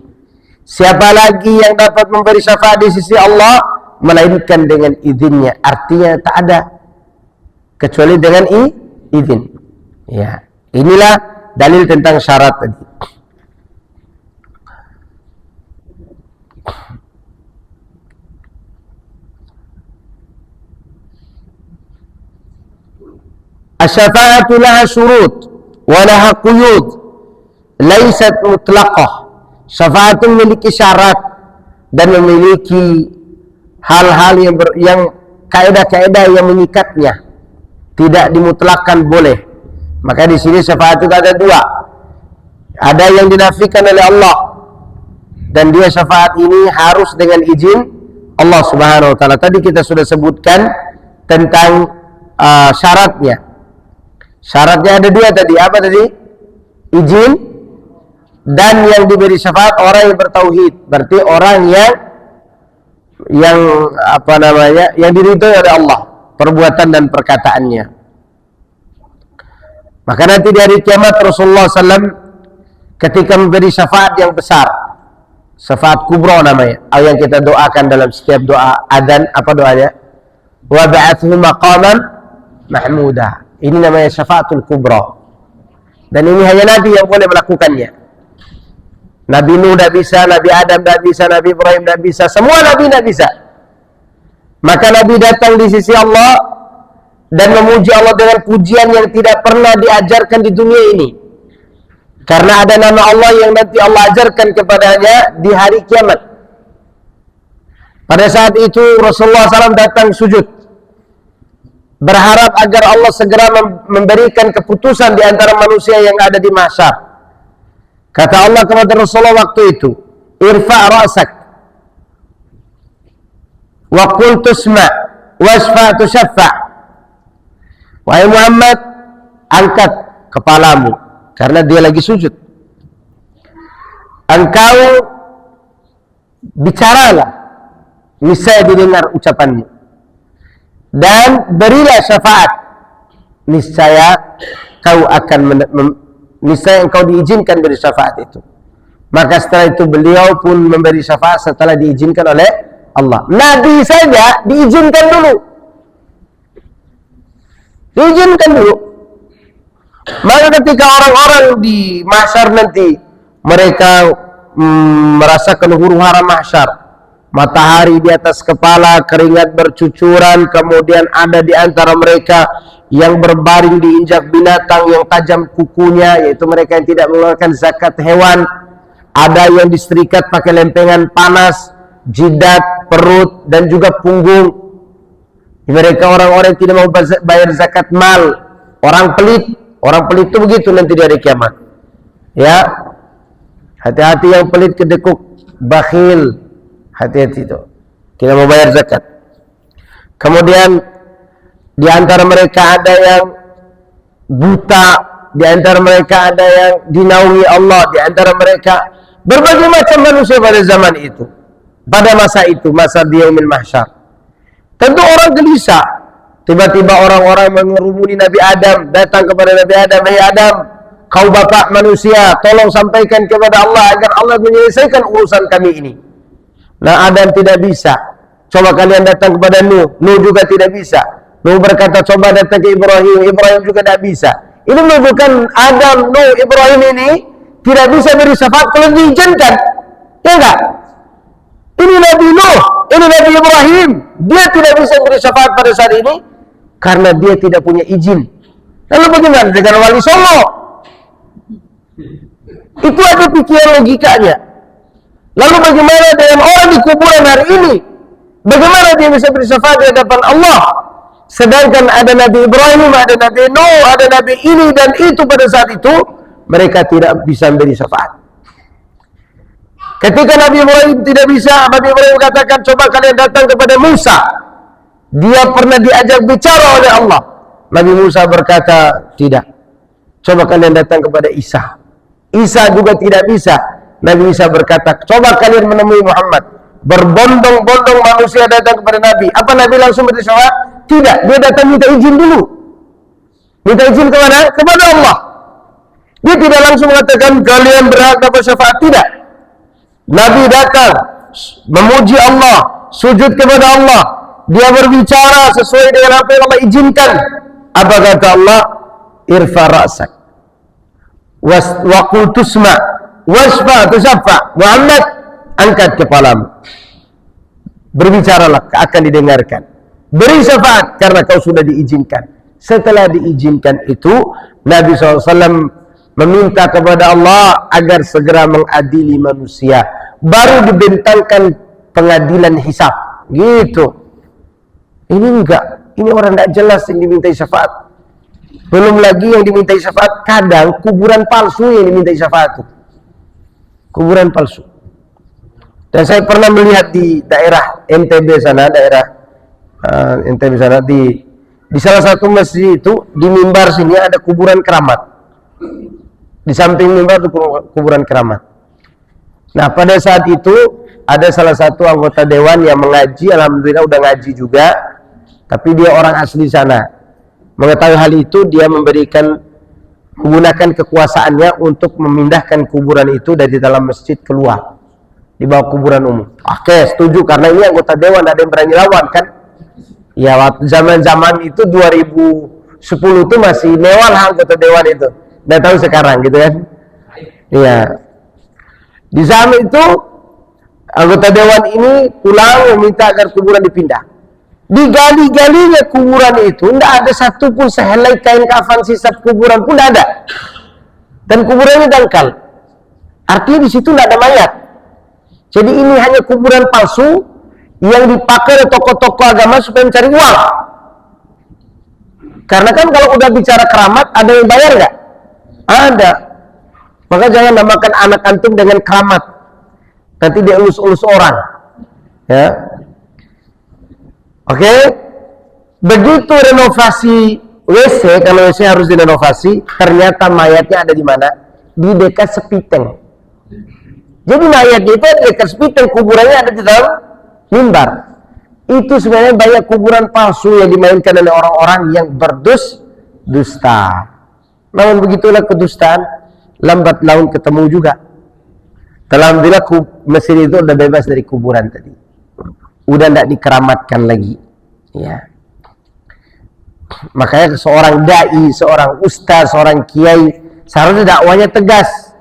Siapa lagi yang dapat memberi syafaat di sisi Allah melainkan dengan izinnya. Artinya tak ada kecuali dengan izin. Ya, inilah dalil tentang syarat tadi. Asy-syafa'atu laha syurut wa laha quyud laysat mutlaqah. Syafaat itu memiliki syarat dan memiliki hal-hal yang kaidah-kaidah yang mengikatnya, tidak dimutlakkan boleh. Maka di sini syafaat itu ada dua. Ada yang dinafikan oleh Allah, dan dia syafaat ini harus dengan izin Allah Subhanahu wa taala. Tadi kita sudah sebutkan tentang syaratnya. Syaratnya ada dua tadi. Apa tadi? Izin, dan yang diberi syafaat orang yang bertauhid. Berarti orang yang apa namanya, yang diridhoi oleh Allah perbuatan dan perkataannya. Maka nanti di hari kiamat Rasulullah SAW ketika memberi syafaat yang besar, syafaat kubra namanya, yang kita doakan dalam setiap doa adzan, apa doanya? Wa ba'athu maqaman mahmuda. Ini namanya syafaatul kubra. Dan ini hanya Nabi yang boleh melakukannya. Nabi Nuh tidak bisa, Nabi Adam tidak bisa, Nabi Ibrahim tidak bisa, semua Nabi tidak bisa. Maka Nabi datang di sisi Allah dan memuji Allah dengan pujian yang tidak pernah diajarkan di dunia ini. Karena ada nama Allah yang nanti Allah ajarkan kepadanya di hari kiamat. Pada saat itu Rasulullah SAW datang sujud, berharap agar Allah segera memberikan keputusan di antara manusia yang ada di mahsyar. Kata Allah kepada Rasulullah waktu itu, irfa' ra'sak wa qul tusma' wasfa' tushaffa'. Wahai Muhammad, angkat kepalamu, karena dia lagi sujud. Engkau bicaralah, niscaya didengar ucapanmu. Dan berilah syafaat, niscaya kau akan niscaya engkau diizinkan beri syafaat itu. Maka setelah itu beliau pun memberi syafaat setelah diizinkan oleh Allah. Nabi saja diizinkan dulu. Diizinkan dulu. Maka ketika orang-orang di mahsyar nanti mereka merasakan huru-hara mahsyar, matahari di atas kepala, keringat bercucuran, kemudian ada di antara mereka yang berbaring diinjak binatang yang tajam kukunya, yaitu mereka yang tidak mengeluarkan zakat hewan. Ada yang disetrikat pakai lempengan panas, jidat, perut, dan juga punggung. Mereka orang-orang yang tidak mau bayar zakat mal, orang pelit. Orang pelit itu begitu nanti di hari kiamat. Ya, hati-hati yang pelit, kedekuk, bakhil. Hati-hati itu, tidak mau bayar zakat. Kemudian di antara mereka ada yang buta, di antara mereka ada yang dinaungi Allah, di antara mereka berbagai macam manusia pada zaman itu, pada masa itu, masa di yaumil mahsyar. Tentu orang gelisah. Tiba-tiba orang-orang mengerumuni Nabi Adam, datang kepada Nabi Adam, "Hai Adam, kau bapak manusia, tolong sampaikan kepada Allah agar Allah menyelesaikan urusan kami ini." Nah, Adam tidak bisa. Coba kalian datang kepada Nuh. Nuh juga tidak bisa. Nuh berkata, coba datang ke Ibrahim. Ibrahim juga tidak bisa. Ini menunjukkan Adam, Nuh, Ibrahim ini tidak bisa beri syafaat kalau diizinkan. Ya enggak? Ini Nabi Nuh, ini Nabi Ibrahim. Dia tidak bisa beri syafaat pada saat ini karena dia tidak punya izin. Lalu bagaimana dengan wali songo? Itu ada pikiran logikanya. Lalu bagaimana dengan orang di kuburan hari ini? Bagaimana dia bisa beri syafaat di hadapan Allah? Sedangkan ada Nabi Ibrahim, ada Nabi Nuh, ada Nabi ini dan itu pada saat itu mereka tidak bisa beri syafaat. Ketika Nabi Ibrahim tidak bisa, Nabi Ibrahim katakan, coba kalian datang kepada Musa. Dia pernah diajak bicara oleh Allah. Nabi Musa berkata, tidak. Coba kalian datang kepada Isa. Isa juga tidak bisa. Nabi Isa berkata, coba kalian menemui Muhammad. Berbondong-bondong manusia datang kepada Nabi. Apa Nabi langsung beri syafaat? Tidak, dia datang minta izin dulu. Minta izin kemana? Kepada Allah. Dia tidak langsung mengatakan kalian berhak dapat syafaat. Tidak. Nabi datang memuji Allah, sujud kepada Allah. Dia berbicara sesuai dengan apa yang Allah izinkan. Apa kata Allah? Irfa ra'sak wa qul tusma' wasfa tushaffa. Muhammad, angkat kepalamu, berbicaralah, akan didengarkan. Beri syafaat karena kau sudah diizinkan. Setelah diizinkan itu, Nabi SAW meminta kepada Allah agar segera mengadili manusia. Baru dibentangkan pengadilan hisab. Gitu. Ini enggak. Ini orang tidak jelas yang dimintai syafaat. Belum lagi yang dimintai syafaat, kadang kuburan palsu yang dimintai syafaat. Kuburan palsu. Dan saya pernah melihat di daerah NTB sana, NTB sana, di salah satu masjid itu, di mimbar sini ada kuburan keramat. Di samping mimbar itu kuburan keramat. Nah, pada saat itu ada salah satu anggota dewan yang mengaji, alhamdulillah udah ngaji juga, tapi dia orang asli sana. Mengetahui hal itu, dia menggunakan kekuasaannya untuk memindahkan kuburan itu dari dalam masjid keluar, di bawah kuburan umum. Oke, setuju, karena ini anggota dewan, ada yang berani lawan kan? Ya, waktu zaman-zaman itu 2010 itu masih mewah anggota dewan itu. Nggak tahu sekarang gitu kan. Iya. Di zaman itu anggota dewan ini pulang meminta agar kuburan dipindah. Digali-galinya kuburan itu, tidak ada satupun sehelai kain kafan sisa kuburan pun tidak ada. Dan kuburannya dangkal. Artinya di situ tidak ada mayat. Jadi ini hanya kuburan palsu yang dipakai oleh tokoh-tokoh agama supaya mencari uang. Karena kan kalau udah bicara keramat, ada yang bayar nggak? Ada. Maka jangan namakan anak antum dengan keramat. Nanti dia elus-elus orang. Ya. Oke. Begitu renovasi WC, kalau WC harus direnovasi, ternyata mayatnya ada di mana? Di dekat sepiteng. Jadi mayatnya itu ada dekat sepiteng, kuburannya ada di dalam mimbar. Itu sebenarnya banyak kuburan palsu yang dimainkan oleh orang-orang yang berdusta. Namun begitulah kedustaan, lambat laun ketemu juga. Alhamdulillah mesin itu udah bebas dari kuburan tadi. Udah tidak dikeramatkan lagi. Ya. Makanya seorang dai, seorang ustaz, seorang kiai seharusnya dakwanya tegas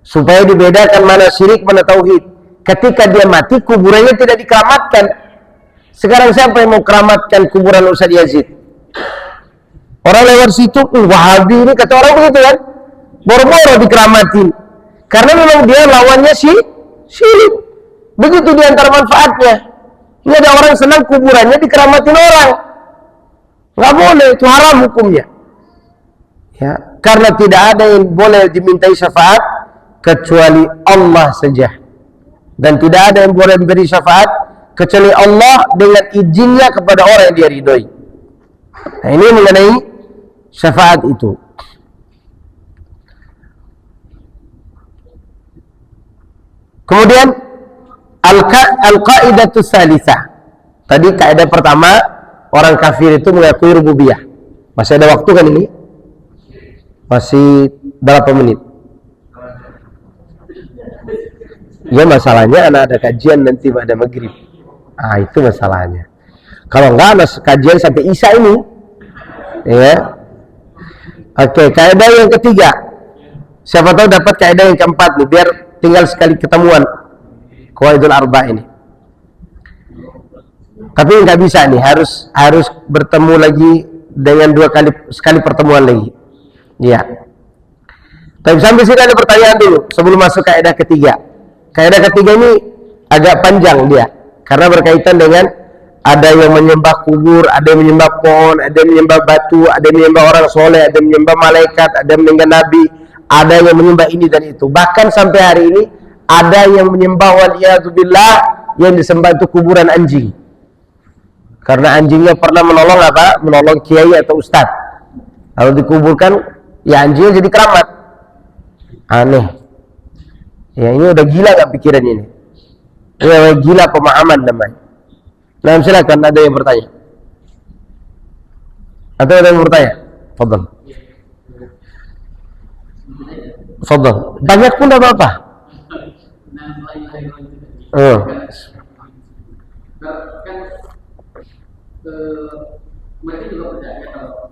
supaya dibedakan mana syirik, mana tauhid. Ketika dia mati, kuburannya tidak dikeramatkan. Sekarang siapa yang mau keramatkan kuburan Ustaz Yazid? Orang lewat situ, Wahabi ini kata orang begitu kan? Boro-boro dikeramatin. Karena memang dia lawannya syirik. Begitu di antara manfaatnya. Ini ada orang senang kuburannya dikeramatin orang. Nggak boleh, itu haram hukumnya. Ya, karena tidak ada yang boleh dimintai syafaat kecuali Allah saja. Dan tidak ada yang boleh memberi syafaat kecuali Allah dengan izinnya kepada orang yang dia ridhoi. Nah, ini mengenai syafaat itu. Kemudian al-qaidatu tsalisah. Tadi kaidah pertama, orang kafir itu mengakui rububiyah. Masih ada waktu kan ini? Masih berapa menit? Ya masalahnya anak ada kajian nanti pada maghrib. Itu masalahnya. Kalau enggak ada kajian sampai isya ini. Ya. Oke, kaidah yang ketiga. Siapa tahu dapat kaidah yang keempat nih, biar tinggal sekali ketemuan Qawaidul Arba ini. Tapi nggak bisa nih, harus bertemu lagi dengan sekali pertemuan lagi. Ya. Tapi sampai sini ada pertanyaan dulu sebelum masuk kaidah ketiga. Kaidah ketiga ini agak panjang dia, karena berkaitan dengan ada yang menyembah kubur, ada yang menyembah pohon, ada yang menyembah batu, ada yang menyembah orang soleh, ada yang menyembah malaikat, ada yang menyembah nabi, ada yang menyembah ini dan itu. Bahkan sampai hari ini ada yang menyembah waliyadzubillah yang disembah itu kuburan anjing. Karena anjingnya pernah menolong apa? Menolong kiai atau ustad. Lalu dikuburkan, ya anjingnya jadi keramat. Aneh. Ya ini udah gila gak pikiran ini? Ya gila pemahaman namanya. Nah silakan, ada yang bertanya? Atau ada yang bertanya? Fadal. Fadal. Banyak pun tidak apa-apa. Mereka juga percaya kalau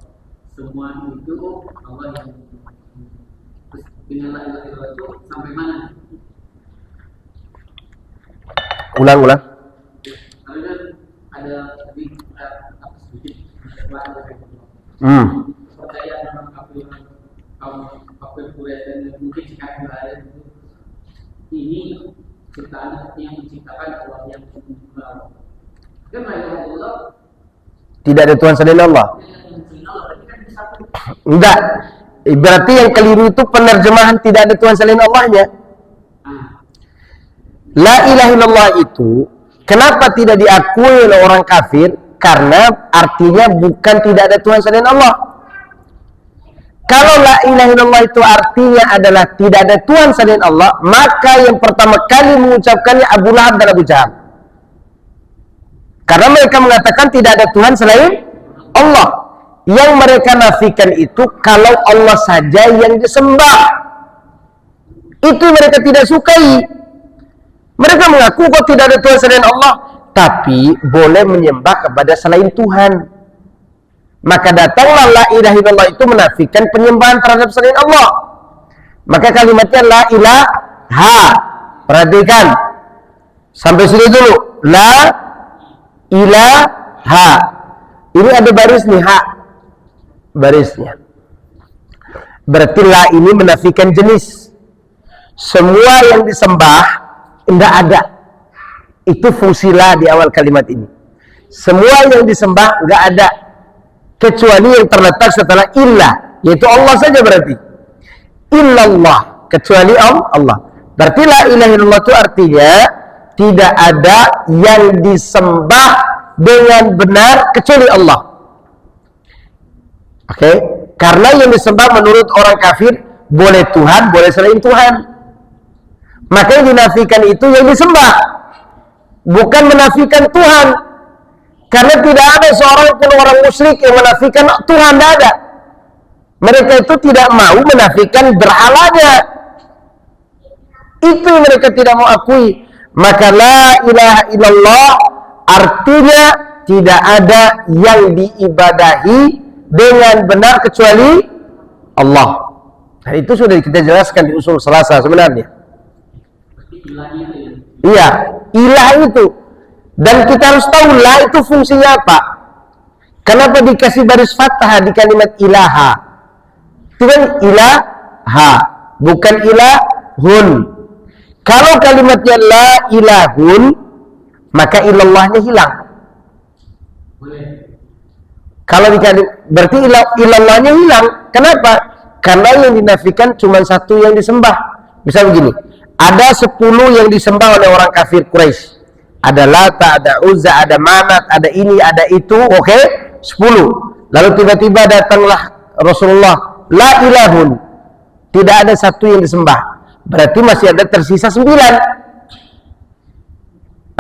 semua itu Allah yang dengan la ilaha illallah itu sampai mana? Ulang. Karena ada tadi sedikit percaya dalam kafir Quraisy dan mungkin jika ada ini ciptaan yang menciptakan Allah yang tunggal. Kan la ilaha illallah tidak ada Tuhan selain Allah. Enggak. Berarti yang keliru itu penerjemahan tidak ada Tuhan selain Allahnya. La ilaha illallah itu kenapa tidak diakui oleh orang kafir? Karena artinya bukan tidak ada Tuhan selain Allah. Kalau la ilaha illallah itu artinya adalah tidak ada Tuhan selain Allah, maka yang pertama kali mengucapkannya Abu Lahab dan Abu Jahal. Karena mereka mengatakan tidak ada Tuhan selain Allah. Yang mereka nafikan itu kalau Allah saja yang disembah. Itu mereka tidak sukai. Mereka mengaku kok tidak ada Tuhan selain Allah, tapi boleh menyembah kepada selain Tuhan. Maka datanglah la ilaha illallah itu menafikan penyembahan terhadap selain Allah. Maka kalimatnya la ilaha. Perhatikan. Sampai sini dulu. La ilaha. Ini ada baris nih, ha. Barisnya. Berarti la ini menafikan jenis. Semua yang disembah tidak ada. Itu fungsi la di awal kalimat ini. Semua yang disembah nggak ada. Kecuali yang terletak setelah illah, yaitu Allah saja berarti. Illallah, kecuali Allah. Berarti la ilaha illallah itu artinya tidak ada yang disembah dengan benar kecuali Allah. Oke? Karena yang disembah menurut orang kafir boleh Tuhan, boleh selain Tuhan. Maka yang dinafikan itu yang disembah, bukan menafikan Tuhan. Karena tidak ada seorang pun orang musyrik yang menafikan Tuhan, tidak ada. Mereka itu tidak mau menafikan berhalanya. Itu yang mereka tidak mau akui. Maka la ilaha illallah artinya tidak ada yang diibadahi dengan benar kecuali Allah. Nah, itu sudah kita jelaskan di usul Selasa sebenarnya. Iya, ilah itu. Dan kita harus tahu la itu fungsinya apa. Kenapa dikasih baris fathah di kalimat ilaha? Itu kan ilaha, bukan ilahun. Kalau kalimatnya la ilahun, maka ilallahnya hilang. Kalau berarti ilallahnya hilang. Kenapa? Karena yang dinafikan cuma satu yang disembah. Misal begini, ada 10 yang disembah oleh orang kafir Quraisy. Ada Lata, ada Uzza, ada Manat, ada ini, ada itu, oke? 10. Lalu tiba-tiba datanglah Rasulullah, la ilahun. Tidak ada satu yang disembah. Berarti masih ada tersisa 9.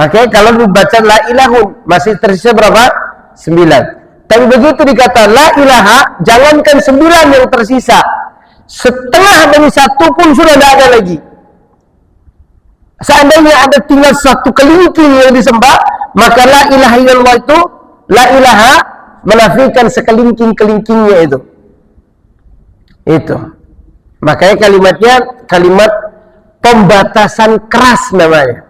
Oke, kalau dibaca la ilahun, masih tersisa berapa? 9. Tapi begitu dikata la ilaha, jangankan 9 yang tersisa. Setengah dari satu pun sudah tidak ada lagi. Seandainya ada tinggal satu kelingking yang disembah, maka la ilaha illallah itu, la ilaha menafikan sekelingking-kelingkingnya itu. Itu. Makanya kalimatnya kalimat pembatasan keras namanya.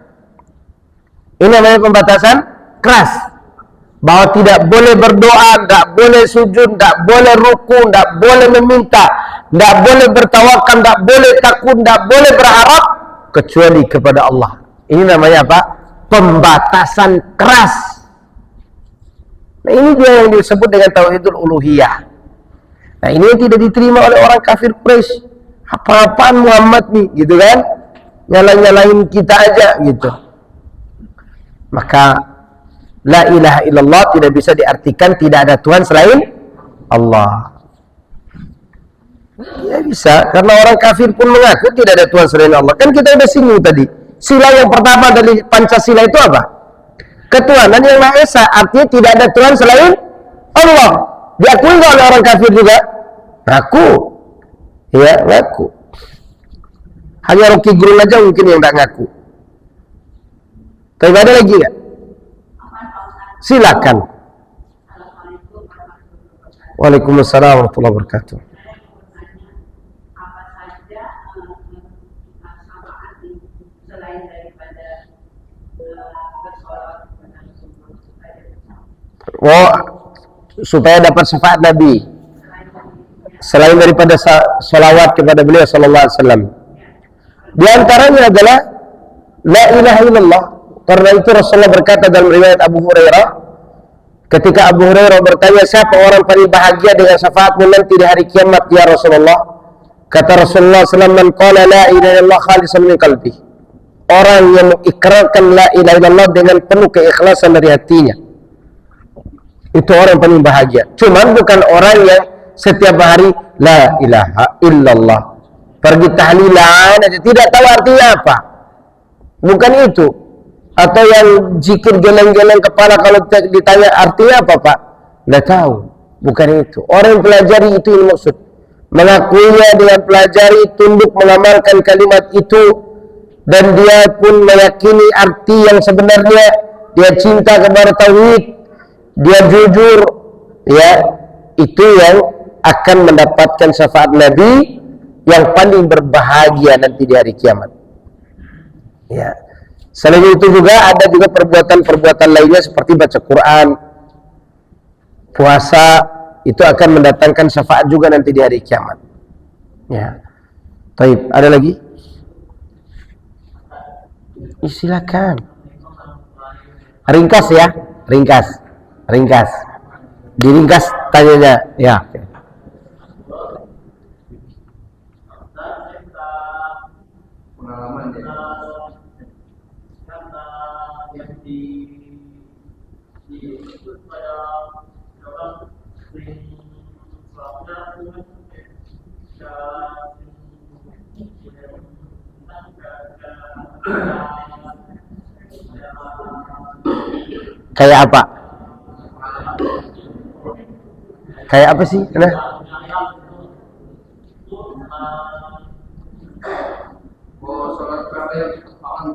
Ini namanya pembatasan keras. Bahwa tidak boleh berdoa, tidak boleh sujud, tidak boleh ruku, tidak boleh meminta, tidak boleh bertawakal, tidak boleh takut, tidak boleh berharap kecuali kepada Allah. Ini namanya apa? Pembatasan keras. Nah, ini dia yang disebut dengan tauhidul uluhiyah. Nah, ini yang tidak diterima oleh orang kafir Quraisy. Apa-apaan Muhammad nih, gitu kan? Nyalain kita aja, gitu. Maka la ilaha illallah tidak bisa diartikan tidak ada Tuhan selain Allah. Ya bisa, karena orang kafir pun mengaku tidak ada Tuhan selain Allah. Kan kita sudah singgung tadi. Sila yang pertama dari Pancasila itu apa? Ketuhanan yang Maha Esa, artinya tidak ada Tuhan selain Allah. Diakui nggak oleh orang kafir juga? Ngaku. Ya, ngaku. Hanya Rocky Gerung aja mungkin yang tidak ngaku. Tapi ada lagi nggak? Silakan. Waalaikumsalam warahmatullahi wabarakatuh. Oh, supaya dapat syafaat Nabi selain daripada salawat kepada beliau sallallahu alaihi wasallam. Di antaranya adalah la ilaha illallah. Karena itu Rasulullah berkata dalam riwayat Abu Hurairah, ketika Abu Hurairah bertanya, siapa orang paling bahagia dengan syafaatmu nanti di hari kiamat ya Rasulullah? Kata Rasulullah SAW, man qala la ilaha illallah khalisan min qalbi. Orang yang mengikrarkan la ilaha illallah dengan penuh keikhlasan dari hatinya. Itu orang paling bahagia. Cuman bukan orang yang setiap hari la ilaha illallah, pergi tahlilan aja tidak tahu artinya apa. Bukan itu. Atau yang zikir geleng-geleng kepala kalau ditanya artinya apa Pak? Tidak tahu. Bukan itu. Orang yang pelajari itu yang maksud. Mengakuinya dengan pelajari, tunduk mengamalkan kalimat itu, dan dia pun meyakini arti yang sebenarnya. Dia cinta kepada tauhid, dia jujur, ya, itu yang akan mendapatkan syafaat Nabi yang paling berbahagia nanti di hari kiamat. Ya. Selain itu juga ada juga perbuatan-perbuatan lainnya seperti baca Quran, puasa, itu akan mendatangkan syafaat juga nanti di hari kiamat. Ya. Baik, ada lagi? Silakan. Ringkas ya, ringkas. Diringkas tanyanya, ya. Pengalaman yang ikut pada orang kayak apa? Kayak apa sih? Nah.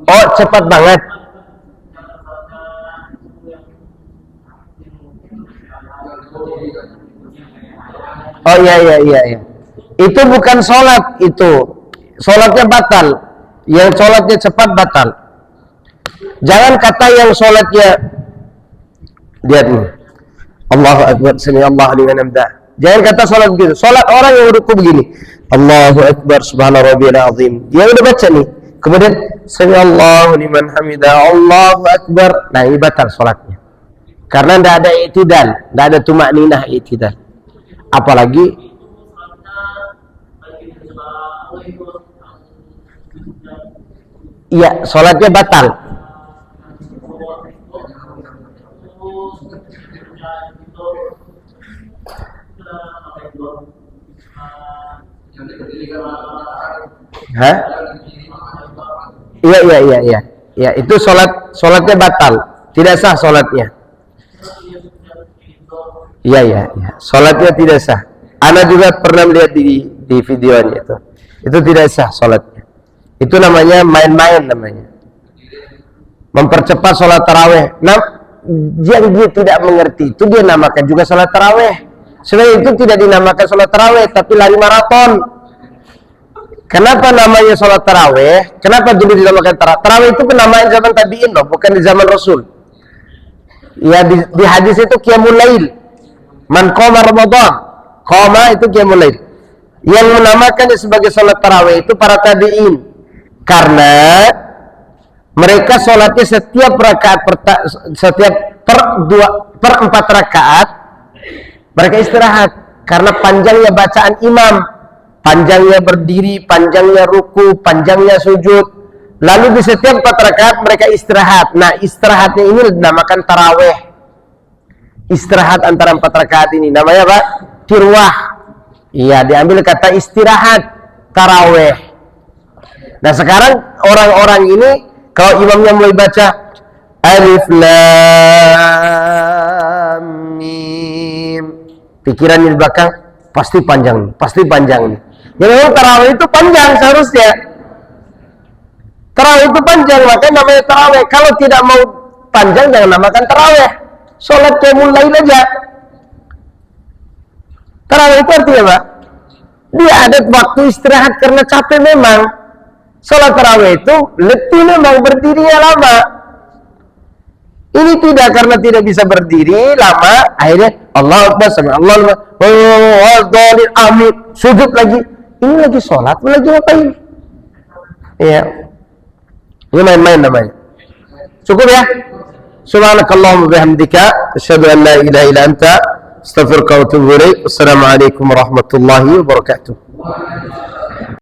Oh, cepat banget. Oh iya. Itu bukan sholat, itu sholatnya batal. Yang sholatnya cepat batal. Jangan kata yang sholatnya, lihat nih, Allahu Akbar, sami Allahu liman hamidah. Jangan kata sholat begitu. Sholat orang yang ruku begini, Allahu Akbar, subhana rabbiyal azim. Dia udah baca nih, kemudian sami Allahu liman hamidah, Allahu Akbar. Nah, ini batal sholatnya. Karena tidak ada i'tidal, tidak ada tumakninah i'tidal. Apalagi iya, sholatnya batal. Hah? Iya. Ya, itu sholatnya batal, tidak sah sholatnya. Iya. Sholatnya tidak sah. Ana juga pernah melihat di videonya itu. Itu tidak sah sholatnya. Itu namanya main-main namanya. Mempercepat sholat taraweh. Nah, yang dia tidak mengerti itu dia namakan juga sholat taraweh. Sebenarnya itu tidak dinamakan sholat taraweh, tapi lari maraton. Kenapa namanya sholat taraweh? Kenapa dulu dinamakan taraweh? Taraweh itu penamaan zaman tabi'in loh, bukan di zaman Rasul. Ya di hadis itu qiyamul lail. Man qama Ramadan, qama itu qiyamul lail. Yang menamakannya sebagai sholat taraweh itu para tabi'in. Karena mereka sholatnya setiap rakaat per 4 rakaat mereka istirahat karena panjangnya bacaan imam, panjangnya berdiri, panjangnya ruku, panjangnya sujud. Lalu di setiap 4 rakaat mereka istirahat. Nah, istirahatnya ini dinamakan taraweh. Istirahat antara 4 rakaat ini namanya apa? Tirwah. Iya, diambil kata istirahat, taraweh. Nah, sekarang orang-orang ini kalau imamnya mulai baca Alif Lam Mim, pikirannya di belakang pasti panjang nih. Jadi tarawih itu panjang seharusnya. Tarawih itu panjang, makanya namanya tarawih. Kalau tidak mau panjang jangan namakan tarawih. Sholat qiyamul lail aja. Tarawih itu artinya apa? Dia ada waktu istirahat karena capek memang. Sholat tarawih itu letih memang, berdirinya lama. Ini tidak, karena tidak bisa berdiri lama, akhirnya Allah Akbar, sami Allah, amin, sujud lagi. Ini lagi sholat, lagi ngapain? Iya, ini main-main namanya. Cukup ya. Subhanakallahumma bihamdika, asyhadu an la ilaha illa anta, astaghfiruka wa atubu ilaik. Wassalamualaikum warahmatullahi wabarakatuh.